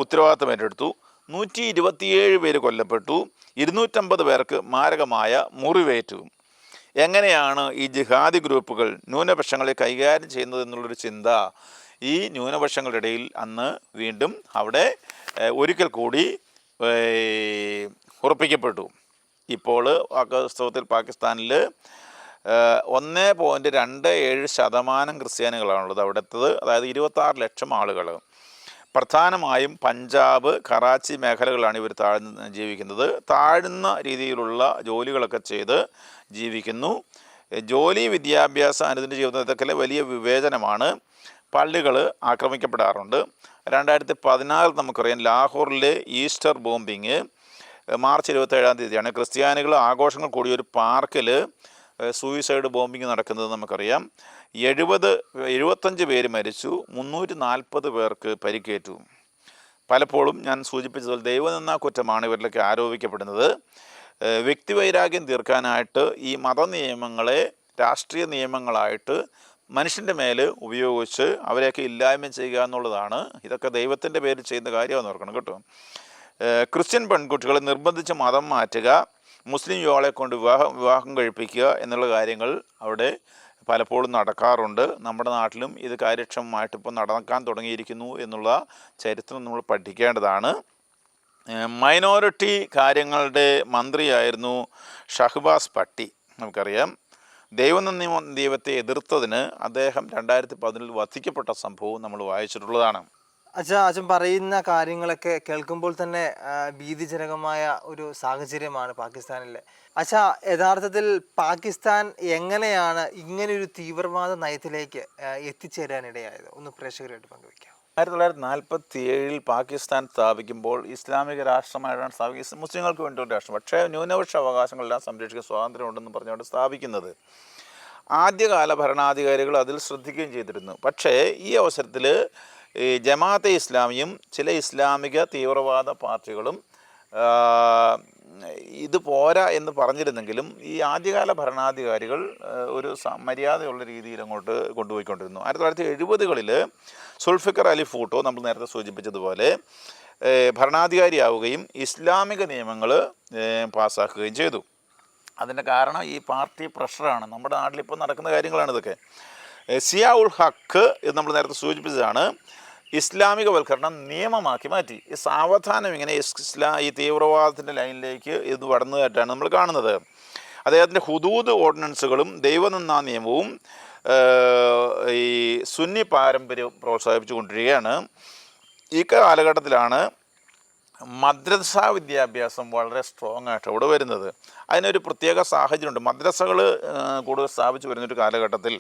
A: ഉത്തരവാദിത്തം ഏറ്റെടുത്തു. 127 പേര് കൊല്ലപ്പെട്ടു, 250 പേർക്ക് മാരകമായ മുറിവേറ്റു. എങ്ങനെയാണ് ഈ ജിഹാദി ഗ്രൂപ്പുകൾ ന്യൂനപക്ഷങ്ങളെ കൈകാര്യം ചെയ്യുന്നത് എന്നുള്ളൊരു ചിന്ത ഈ ന്യൂനപക്ഷങ്ങളുടെ ഇടയിൽ അന്ന് വീണ്ടും അവിടെ ഒരിക്കൽ കൂടി ഉറപ്പിക്കപ്പെട്ടു. ഇപ്പോൾ വാസ്തവത്തിൽ പാകിസ്ഥാനിൽ 1.27% ക്രിസ്ത്യാനികളാണുള്ളത് അവിടുത്തത്. അതായത് 26 ലക്ഷം ആളുകൾ. പ്രധാനമായും പഞ്ചാബ്, കറാച്ചി മേഖലകളാണ് ഇവർ താഴ്ന്ന് ജീവിക്കുന്നത്. താഴ്ന്ന രീതിയിലുള്ള ജോലികളൊക്കെ ചെയ്ത് ജീവിക്കുന്നു. ജോലി, വിദ്യാഭ്യാസം, അനുദിന ജീവിതത്തിലെ വലിയ വിവേചനമാണ്. പള്ളികൾ ആക്രമിക്കപ്പെടാറുണ്ട്. 2014 നമുക്കറിയാം ലാഹോറിലെ ഈസ്റ്റർ ബോംബിങ് മാർച്ച് 27 ക്രിസ്ത്യാനികൾ ആഘോഷങ്ങൾ കൂടിയ ഒരു പാർക്കിൽ സൂയിസൈഡ് ബോംബിങ് നടക്കുന്നത് നമുക്കറിയാം. 75 പേര് മരിച്ചു, 340 പേർക്ക് പരിക്കേറ്റു. പലപ്പോഴും ഞാൻ സൂചിപ്പിച്ചതുപോലെ ദൈവനിന്ദ കുറ്റമാണ് ഇവരിലൊക്കെ ആരോപിക്കപ്പെടുന്നത്. വ്യക്തിവൈരാഗ്യം തീർക്കാനായിട്ട് ഈ മതനിയമങ്ങളെ രാഷ്ട്രീയ നിയമങ്ങളായിട്ട് മനുഷ്യൻ്റെ മേൽ ഉപയോഗിച്ച് അവരെയൊക്കെ ഇല്ലായ്മ ചെയ്യുക എന്നുള്ളതാണ്. ഇതൊക്കെ ദൈവത്തിൻ്റെ പേരിൽ ചെയ്യുന്ന കാര്യമാണെന്ന് ഓർക്കണം കേട്ടോ. ക്രിസ്ത്യൻ പെൺകുട്ടികളെ നിർബന്ധിച്ച് മതം മാറ്റുക, മുസ്ലിം യുവാളെ കൊണ്ട് വിവാഹം കഴിപ്പിക്കുക എന്നുള്ള കാര്യങ്ങൾ അവിടെ പലപ്പോഴും നടക്കാറുണ്ട്. നമ്മുടെ നാട്ടിലും ഇത് കാര്യക്ഷമമായിട്ട് ഇപ്പോൾ നടക്കാൻ തുടങ്ങിയിരിക്കുന്നു എന്നുള്ള ചരിത്രം നമ്മൾ പഠിക്കേണ്ടതാണ്. മൈനോറിറ്റി കാര്യങ്ങളുടെ മന്ത്രിയായിരുന്നു ഷഹബാസ് ഭട്ടി. നമുക്കറിയാം ദൈവത്തെ എതിർത്തതിന് അദ്ദേഹം 2010 വധിക്കപ്പെട്ട സംഭവവും നമ്മൾ വായിച്ചിട്ടുള്ളതാണ്.
B: അച്ഛൻ പറയുന്ന കാര്യങ്ങളൊക്കെ കേൾക്കുമ്പോൾ തന്നെ ഭീതിജനകമായ ഒരു സാഹചര്യമാണ് പാകിസ്ഥാനിലെ. യഥാർത്ഥത്തിൽ പാകിസ്ഥാൻ എങ്ങനെയാണ് ഇങ്ങനെയൊരു തീവ്രവാദ നയത്തിലേക്ക് എത്തിച്ചേരാനിടയായത്? ഒന്ന് പ്രേക്ഷകരായിട്ട് പങ്കുവയ്ക്കാം.
A: 1947 പാകിസ്ഥാൻ സ്ഥാപിക്കുമ്പോൾ ഇസ്ലാമിക രാഷ്ട്രമായിട്ടാണ് സ്ഥാപിക്കുന്നത്. മുസ്ലിങ്ങൾക്ക് വേണ്ടിയുള്ള രാഷ്ട്രം, പക്ഷേ ന്യൂനപക്ഷ അവകാശങ്ങളെല്ലാം സംരക്ഷിക്കാൻ സ്വാതന്ത്ര്യമുണ്ടെന്ന് പറഞ്ഞുകൊണ്ട് സ്ഥാപിക്കുന്നത്. ആദ്യകാല ഭരണാധികാരികൾ അതിൽ ശ്രദ്ധിക്കുകയും ചെയ്തിരുന്നു. പക്ഷേ ഈ അവസരത്തിൽ ഈ ജമാഅത്തെ ഇസ്ലാമിയും ചില ഇസ്ലാമിക തീവ്രവാദ പാർട്ടികളും ഇത് പോരാ എന്ന് പറഞ്ഞിരുന്നെങ്കിലും ഈ ആദ്യകാല ഭരണാധികാരികൾ ഒരു മര്യാദയുള്ള രീതിയിൽ അങ്ങോട്ട് കൊണ്ടുപോയിക്കൊണ്ടിരുന്നു. 1970കളിൽ സുൽഫിക്കർ അലി ഭൂട്ടോ നമ്മൾ നേരത്തെ സൂചിപ്പിച്ചതുപോലെ ഭരണാധികാരിയാവുകയും ഇസ്ലാമിക നിയമങ്ങൾ പാസ്സാക്കുകയും ചെയ്തു. അതിൻ്റെ കാരണം ഈ പാർട്ടി പ്രഷറാണ്. നമ്മുടെ നാട്ടിലിപ്പോൾ നടക്കുന്ന കാര്യങ്ങളാണ് ഇതൊക്കെ. സിയാ ഉൾ ഹക്ക് എന്ന് നമ്മൾ നേരത്തെ സൂചിപ്പിച്ചതാണ്. ഇസ്ലാമികവൽക്കരണം നിയമമാക്കി മാറ്റി. ഈ സാവധാനം ഇങ്ങനെ ഈ തീവ്രവാദത്തിൻ്റെ ലൈനിലേക്ക് ഇത് കടന്നതായിട്ടാണ് നമ്മൾ കാണുന്നത്. അദ്ദേഹത്തിൻ്റെ ഹുദൂദ് ഓർഡിനൻസുകളും ദൈവനിന്ദ നിയമവും ഈ സുന്നി പാരമ്പര്യം പ്രോത്സാഹിപ്പിച്ചു കൊണ്ടിരിക്കുകയാണ്. ഈ കാലഘട്ടത്തിലാണ് മദ്രസ വിദ്യാഭ്യാസം വളരെ സ്ട്രോങ് ആയിട്ട് അവിടെ വരുന്നത്. അതിനൊരു പ്രത്യേക സാഹചര്യമുണ്ട്. മദ്രസകൾ കൂടുതൽ സ്ഥാപിച്ചു വരുന്നൊരു കാലഘട്ടത്തിൽ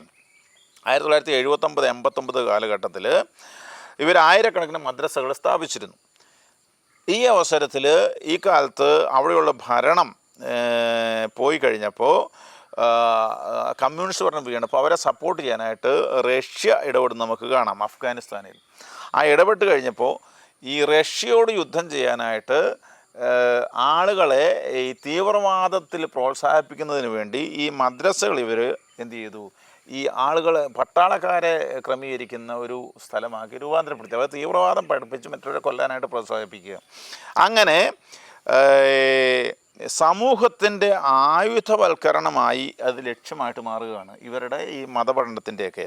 A: 1979-89 കാലഘട്ടത്തിൽ ഇവർ ആയിരക്കണക്കിന് മദ്രസകൾ സ്ഥാപിച്ചിരുന്നു. ഈ അവസരത്തിൽ ഈ കാലത്ത് അവിടെയുള്ള ഭരണം പോയി കഴിഞ്ഞപ്പോൾ കമ്മ്യൂണിസ്റ്റ് ഭരണം വീണപ്പോൾ അവരെ സപ്പോർട്ട് ചെയ്യാനായിട്ട് റഷ്യ ഇടപെടുന്ന നമുക്ക് കാണാം അഫ്ഗാനിസ്ഥാനിൽ. ആ ഇടപെട്ട് കഴിഞ്ഞപ്പോൾ ഈ റഷ്യയോട് യുദ്ധം ചെയ്യാനായിട്ട് ആളുകളെ ഈ തീവ്രവാദത്തിൽ പ്രോത്സാഹിപ്പിക്കുന്നതിന് വേണ്ടി ഈ മദ്രസകൾ ഇവർ എന്ത് ചെയ്തു, ഈ ആളുകളെ പട്ടാളക്കാരെ ക്രമീകരിക്കുന്ന ഒരു സ്ഥലമാക്കി രൂപാന്തരപ്പെടുത്തി. അവർ തീവ്രവാദം പഠിപ്പിച്ച് മറ്റവരെ കൊല്ലാനായിട്ട് പ്രോത്സാഹിപ്പിക്കുക. അങ്ങനെ സമൂഹത്തിൻ്റെ ആയുധവൽക്കരണമായി അത് ലക്ഷ്യമായിട്ട് മാറുകയാണ് ഇവരുടെ ഈ മതപഠനത്തിൻ്റെയൊക്കെ.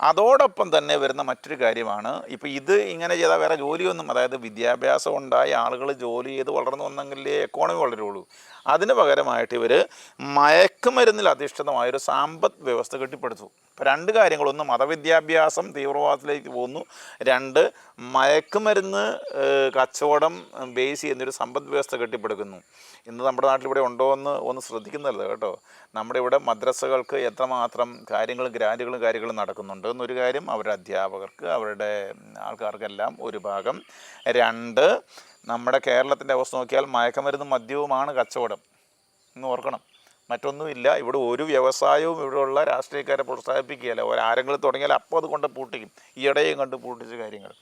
A: അതോടൊപ്പം തന്നെ വരുന്ന മറ്റൊരു കാര്യമാണ്, ഇപ്പോൾ ഇത് ഇങ്ങനെ ചെയ്താൽ വേറെ ജോലിയൊന്നും, അതായത് വിദ്യാഭ്യാസം ഉണ്ടായ ആളുകൾ ജോലി ചെയ്ത് വളർന്നു വന്നെങ്കിലേ എക്കോണമി വളരുള്ളൂ. അതിന് പകരമായിട്ട് ഇവർ മയക്കുമരുന്നിൽ അധിഷ്ഠിതമായൊരു സമ്പദ് വ്യവസ്ഥ കെട്ടിപ്പടുത്തു. ഇപ്പോൾ രണ്ട് കാര്യങ്ങൾ: ഒന്ന്, മതവിദ്യാഭ്യാസം തീവ്രവാദത്തിലേക്ക് പോകുന്നു; രണ്ട്, മയക്കുമരുന്ന് കച്ചവടം ബേസ് ചെയ്യുന്നൊരു സമ്പദ് വ്യവസ്ഥ കെട്ടിപ്പടുക്കുന്നു. ഇന്ന് നമ്മുടെ നാട്ടിലിവിടെ ഉണ്ടോ എന്ന് ഒന്ന് ശ്രദ്ധിക്കുന്നതല്ല കേട്ടോ. നമ്മുടെ ഇവിടെ മദ്രസകൾക്ക് എത്രമാത്രം ഗ്രാൻറ്റുകളും കാര്യങ്ങളും നടക്കുന്നുണ്ട് എന്നൊരു കാര്യം അവരുടെ അധ്യാപകർക്ക്, അവരുടെ ആൾക്കാർക്കെല്ലാം ഒരു ഭാഗം. രണ്ട്, നമ്മുടെ കേരളത്തിൻ്റെ അവസ്ഥ നോക്കിയാൽ മയക്കുമരുന്നും മദ്യവുമാണ് കച്ചവടം എന്ന് ഓർക്കണം. മറ്റൊന്നുമില്ല. ഇവിടെ ഒരു വ്യവസായവും ഇവിടെയുള്ള രാഷ്ട്രീയക്കാരെ പ്രോത്സാഹിപ്പിക്കുകയല്ല. ആരെങ്കിലും തുടങ്ങിയാൽ അപ്പോൾ അത് കൊണ്ട് പൂട്ടിക്കും. ഈയിടെയും കണ്ട് പൂട്ടിച്ച കാര്യങ്ങൾ.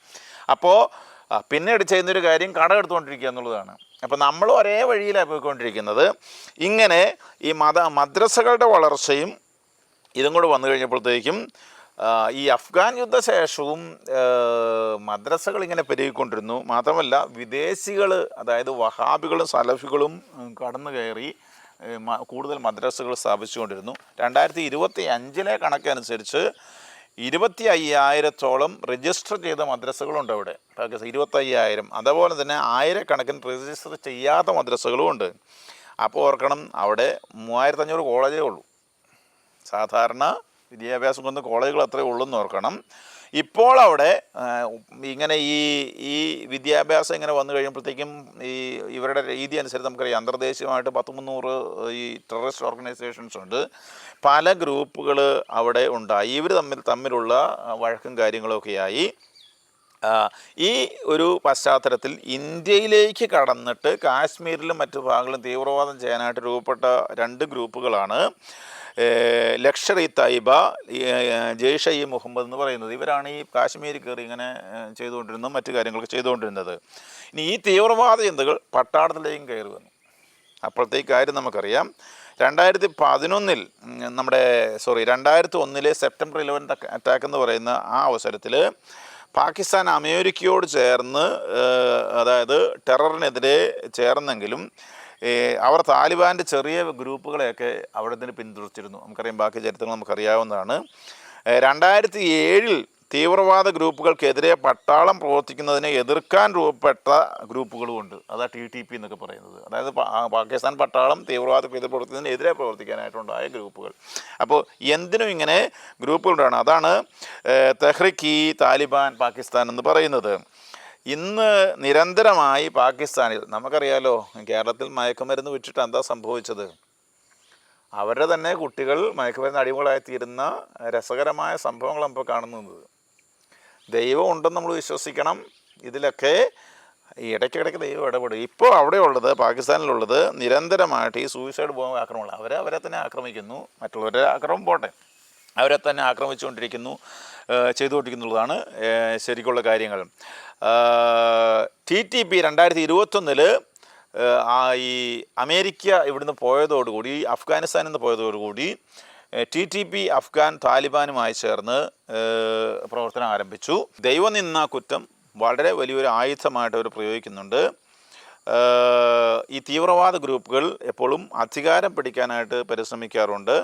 A: അപ്പോൾ പിന്നീട് ചെയ്യുന്നൊരു കാര്യം കട എടുത്തുകൊണ്ടിരിക്കുക എന്നുള്ളതാണ്. അപ്പോൾ നമ്മളും ഒരേ വഴിയിലാണ് പോയിക്കൊണ്ടിരിക്കുന്നത്. ഇങ്ങനെ ഈ മദ്രസകളുടെ വളർച്ചയും ഇതും കൂടെ വന്നു കഴിഞ്ഞപ്പോഴത്തേക്കും ഈ അഫ്ഗാൻ യുദ്ധശേഷവും മദ്രസകൾ ഇങ്ങനെ പെരുകിക്കൊണ്ടിരുന്നു. മാത്രമല്ല വിദേശികൾ, അതായത് വഹാബികളും സലഫികളും കടന്നു കയറി കൂടുതൽ മദ്രസകൾ സ്ഥാപിച്ചുകൊണ്ടിരുന്നു. 2025 കണക്കനുസരിച്ച് 25,000-ഓളം രജിസ്റ്റർ ചെയ്ത മദ്രസകളുണ്ട് അവിടെ പാകിസ്ഥാൻ. 25,000. അതുപോലെ തന്നെ ആയിരക്കണക്കിന് രജിസ്റ്റർ ചെയ്യാത്ത മദ്രസകളും ഉണ്ട്. അപ്പോൾ ഓർക്കണം, അവിടെ 3,500 കോളേജേ ഉള്ളൂ. സാധാരണ വിദ്യാഭ്യാസം കൊണ്ട് കോളേജുകൾ അത്രയേ ഉള്ളൂ എന്ന് ഓർക്കണം. ഇപ്പോൾ അവിടെ ഇങ്ങനെ ഈ വിദ്യാഭ്യാസം ഇങ്ങനെ വന്നു കഴിയുമ്പോഴത്തേക്കും ഇവരുടെ രീതി അനുസരിച്ച് നമുക്കറിയാം, അന്തർദേശീയമായിട്ട് 200-300 ഈ ടെററിസ്റ്റ് ഓർഗനൈസേഷൻസ് ഉണ്ട്. പല ഗ്രൂപ്പുകൾ അവിടെ ഉണ്ടായി. ഇവർ തമ്മിലുള്ള വഴക്കും കാര്യങ്ങളൊക്കെയായി. ഈ ഒരു പശ്ചാത്തലത്തിൽ ഇന്ത്യയിലേക്ക് കടന്നിട്ട് കാശ്മീരിലും മറ്റു ഭാഗങ്ങളിലും തീവ്രവാദം ചെയ്യാനായിട്ട് രൂപപ്പെട്ട രണ്ട് ഗ്രൂപ്പുകളാണ് ലഷ്കർ-ഇ-തയ്യിബ, ജെയ്ഷ്-ഇ-മുഹമ്മദ് എന്ന് പറയുന്നത്. ഇവരാണ് ഈ കാശ്മീരിൽ കയറി ഇങ്ങനെ ചെയ്തുകൊണ്ടിരുന്നത്, മറ്റു കാര്യങ്ങളൊക്കെ ചെയ്തുകൊണ്ടിരുന്നത്. ഇനി ഈ തീവ്രവാദ ചിന്തകൾ പട്ടാളത്തിലേക്കും കയറി വന്നു. അപ്പോഴത്തേക്ക് കാര്യം നമുക്കറിയാം. 2001 സെപ്റ്റംബർ 11 അറ്റാക്ക് എന്ന് പറയുന്ന ആ അവസരത്തിൽ പാകിസ്ഥാൻ അമേരിക്കയോട് ചേർന്ന്, അതായത് ടെററിനെതിരെ ചേർന്നെങ്കിലും അവർ താലിബാൻ്റെ ചെറിയ ഗ്രൂപ്പുകളെയൊക്കെ അവിടെ നിന്ന് പിന്തുണച്ചിരുന്നു. നമുക്കറിയാം, ബാക്കി ചരിത്രങ്ങൾ നമുക്കറിയാവുന്നതാണ്. 2007 തീവ്രവാദ ഗ്രൂപ്പുകൾക്കെതിരെ പട്ടാളം പ്രവർത്തിക്കുന്നതിനെ എതിർക്കാൻ രൂപപ്പെട്ട ഗ്രൂപ്പുകളുമുണ്ട്. അതാണ് TTP എന്നൊക്കെ പറയുന്നത്. അതായത് പാകിസ്ഥാൻ പട്ടാളം തീവ്രവാദ പ്രവർത്തിക്കുന്നതിനെതിരെ പ്രവർത്തിക്കാനായിട്ടുണ്ടായ ഗ്രൂപ്പുകൾ. അപ്പോൾ എന്തിനും ഇങ്ങനെ ഗ്രൂപ്പുകളുണ്ടാണ്. അതാണ് തെഹ്രീക്ക്-ഇ-താലിബാൻ പാകിസ്ഥാൻ എന്ന് പറയുന്നത്. ഇന്ന് നിരന്തരമായി പാകിസ്ഥാനിൽ, നമുക്കറിയാലോ, കേരളത്തിൽ മയക്കുമരുന്ന് വിറ്റിട്ട് എന്താ സംഭവിച്ചത്? അവരുടെ തന്നെ കുട്ടികൾ മയക്കുമരുന്ന് അടിമകളായിത്തീരുന്ന രസകരമായ സംഭവങ്ങൾ നമ്മൾ കാണുന്നത്. ദൈവം ഉണ്ടെന്ന് നമ്മൾ വിശ്വസിക്കണം. ഇതിലൊക്കെ ഇടയ്ക്കിടയ്ക്ക് ദൈവം ഇടപെടും. ഇപ്പോൾ അവിടെയുള്ളത്, പാകിസ്ഥാനിലുള്ളത്, നിരന്തരമായിട്ട് ഈ സൂയിസൈഡ് ബോംബ് ആക്രമണങ്ങൾ. അവരെ തന്നെ ആക്രമിക്കുന്നു. മറ്റുള്ളവരുടെ ആക്രമണം പോട്ടെ, അവരെ തന്നെ ആക്രമിച്ചുകൊണ്ടിരിക്കുന്നു, ചെയ്തുകൊണ്ടിരിക്കുന്നുള്ളതാണ് ശരിക്കുള്ള കാര്യങ്ങൾ. TTP 2021 ഈ അമേരിക്ക ഇവിടുന്ന് പോയതോടുകൂടി, അഫ്ഗാനിസ്ഥാനിൽ നിന്ന് പോയതോടുകൂടി TTP അഫ്ഗാൻ താലിബാനുമായി ചേർന്ന് പ്രവർത്തനം ആരംഭിച്ചു. ദൈവനിന്ന കുറ്റം വളരെ വലിയൊരു ആയുധമായിട്ട് അവർ പ്രയോഗിക്കുന്നുണ്ട്. ഈ തീവ്രവാദ ഗ്രൂപ്പുകൾ എപ്പോഴും അധികാരം പിടിക്കാനായിട്ട് പരിശ്രമിക്കാറുണ്ട്.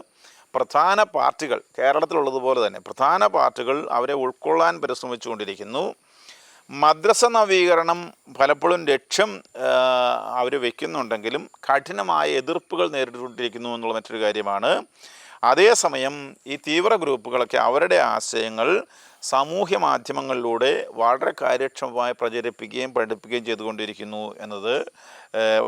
A: പ്രധാന പാർട്ടികൾ, കേരളത്തിലുള്ളതുപോലെ തന്നെ പ്രധാന പാർട്ടികൾ അവരെ ഉൾക്കൊള്ളാൻ പരിശ്രമിച്ചുകൊണ്ടിരിക്കുന്നു. മദ്രസ നവീകരണം പലപ്പോഴും ലക്ഷ്യം അവർ വയ്ക്കുന്നുണ്ടെങ്കിലും കഠിനമായ എതിർപ്പുകൾ നേരിട്ടുകൊണ്ടിരിക്കുന്നു എന്നുള്ള മറ്റൊരു കാര്യമാണ്. അതേസമയം ഈ തീവ്ര ഗ്രൂപ്പുകളൊക്കെ അവരുടെ ആശയങ്ങൾ സാമൂഹ്യ മാധ്യമങ്ങളിലൂടെ വളരെ കാര്യക്ഷമമായി പ്രചരിപ്പിക്കുകയും പഠിപ്പിക്കുകയും ചെയ്തുകൊണ്ടിരിക്കുന്നു എന്നത്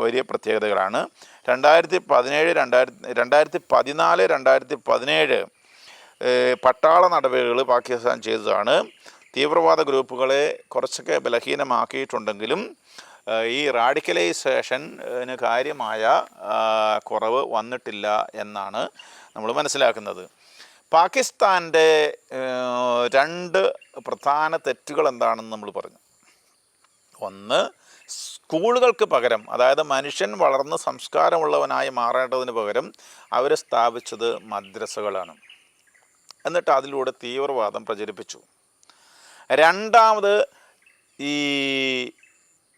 A: വലിയ പ്രത്യേകതകളാണ്. 2017 പട്ടാള നടപടികൾ പാകിസ്ഥാൻ ചെയ്തതാണ്. തീവ്രവാദ ഗ്രൂപ്പുകളെ കുറച്ചൊക്കെ ബലഹീനമാക്കിയിട്ടുണ്ടെങ്കിലും ഈ റാഡിക്കലൈസേഷന് കാര്യമായ കുറവ് വന്നിട്ടില്ല എന്നാണ് നമ്മൾ മനസ്സിലാക്കുന്നത്. പാകിസ്ഥാൻ്റെ 2 പ്രധാന തെറ്റുകൾ എന്താണെന്ന് നമ്മൾ പറഞ്ഞു. ഒന്ന്, സ്കൂളുകൾക്ക് പകരം, അതായത് മനുഷ്യൻ വളർന്ന് സംസ്കാരമുള്ളവനായി മാറേണ്ടതിന് പകരം അവർ സ്ഥാപിച്ചത് മദ്രസകളാണ്. എന്നിട്ട് അതിലൂടെ തീവ്രവാദം പ്രചരിപ്പിച്ചു. രണ്ടാമത്, ഈ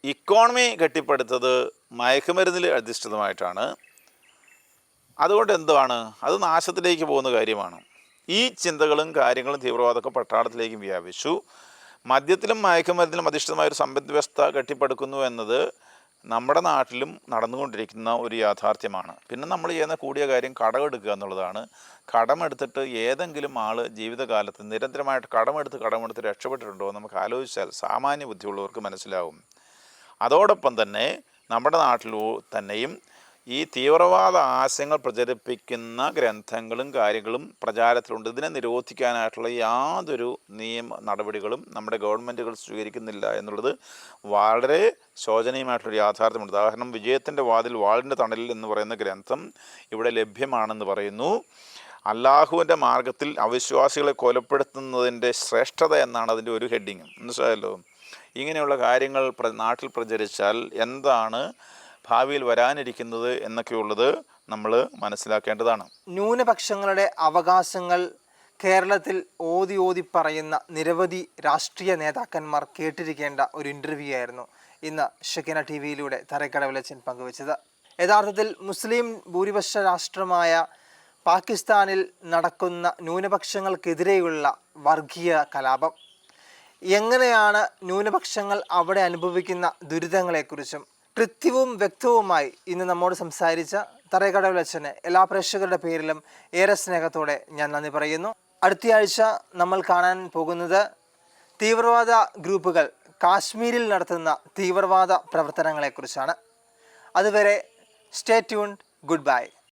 A: ഇക്കോണമി കെട്ടിപ്പടുത്തത് മയക്കുമരുന്നിൽ അധിഷ്ഠിതമായിട്ടാണ്. അതുകൊണ്ട് എന്താണ്, അത് നാശത്തിലേക്ക് പോകുന്ന കാര്യമാണ്. ഈ ചിന്തകളും കാര്യങ്ങളും തീവ്രവാദമൊക്കെ പട്ടാളത്തിലേക്കും വ്യാപിച്ചു. മദ്യത്തിലും മയക്കുമരുന്നിലും അധിഷ്ഠിതമായ ഒരു സമ്പദ് വ്യവസ്ഥ കെട്ടിപ്പടുക്കുന്നു എന്നത് നമ്മുടെ നാട്ടിലും നടന്നുകൊണ്ടിരിക്കുന്ന ഒരു യാഥാർത്ഥ്യമാണ്. പിന്നെ നമ്മൾ ചെയ്യുന്ന കൂടിയ കാര്യം കടമെടുക്കുക എന്നുള്ളതാണ്. കടമെടുത്തിട്ട് ഏതെങ്കിലും ആൾ ജീവിതകാലത്ത് നിരന്തരമായിട്ട് കടമെടുത്ത് രക്ഷപ്പെട്ടിട്ടുണ്ടോ നമുക്ക് ആലോചിച്ചാൽ സാമാന്യ ബുദ്ധിയുള്ളവർക്ക് മനസ്സിലാവും. അതോടൊപ്പം തന്നെ നമ്മുടെ നാട്ടിൽ തന്നെയും ഈ തീവ്രവാദ ആശയങ്ങൾ പ്രചരിപ്പിക്കുന്ന ഗ്രന്ഥങ്ങളും കാര്യങ്ങളും പ്രചാരത്തിലുണ്ട്. ഇതിനെ നിരോധിക്കാനായിട്ടുള്ള യാതൊരു നടപടികളും നമ്മുടെ ഗവൺമെൻറ്റുകൾ സ്വീകരിക്കുന്നില്ല എന്നുള്ളത് വളരെ ശോചനീയമായിട്ടൊരു യാഥാർത്ഥ്യമുണ്ട്. ഉദാഹരണം, വിജയത്തിൻ്റെ വാതിൽ വാളിൻ്റെ തണലിൽ എന്ന് പറയുന്ന ഗ്രന്ഥം ഇവിടെ ലഭ്യമാണെന്ന് പറയുന്നു. അള്ളാഹുവിൻ്റെ മാർഗത്തിൽ അവിശ്വാസികളെ കൊലപ്പെടുത്തുന്നതിൻ്റെ ശ്രേഷ്ഠത എന്നാണ് അതിൻ്റെ ഒരു ഹെഡിങ്. മനസ്സിലായല്ലോ? ഇങ്ങനെയുള്ള കാര്യങ്ങൾ നാട്ടിൽ പ്രചരിച്ചാൽ എന്താണ് ഭാവിയിൽ വരാനിരിക്കുന്നത് എന്നൊക്കെയുള്ളത് നമ്മൾ മനസ്സിലാക്കേണ്ടതാണ്.
B: ന്യൂനപക്ഷങ്ങളുടെ അവകാശങ്ങൾ കേരളത്തിൽ ഓതി പറയുന്ന നിരവധി രാഷ്ട്രീയ നേതാക്കന്മാർ കേട്ടിരിക്കേണ്ട ഒരു ഇൻ്റർവ്യൂ ആയിരുന്നു ഇന്ന് ഷെക്കിന ടി വിയിലൂടെ തറക്കടവിലച്ചൻ പങ്കുവച്ചത്. യഥാർത്ഥത്തിൽ മുസ്ലിം ഭൂരിപക്ഷ രാഷ്ട്രമായ പാകിസ്ഥാനിൽ നടക്കുന്ന ന്യൂനപക്ഷങ്ങൾക്കെതിരെയുള്ള വർഗീയ കലാപം, എങ്ങനെയാണ് ന്യൂനപക്ഷങ്ങൾ അവിടെ അനുഭവിക്കുന്ന ദുരിതങ്ങളെക്കുറിച്ചും കൃത്യവും വ്യക്തവുമായി ഇന്ന് നമ്മോട് സംസാരിച്ച തറക്കടവിലച്ചന് എല്ലാ പ്രേക്ഷകരുടെ പേരിലും ഏറെ സ്നേഹത്തോടെ ഞാൻ നന്ദി പറയുന്നു. അടുത്തയാഴ്ച നമ്മൾ കാണാൻ പോകുന്നത് തീവ്രവാദ ഗ്രൂപ്പുകൾ കാശ്മീരിൽ നടത്തുന്ന തീവ്രവാദ പ്രവർത്തനങ്ങളെക്കുറിച്ചാണ്. അതുവരെ സ്റ്റേ ട്യൂൺഡ്. Good bye.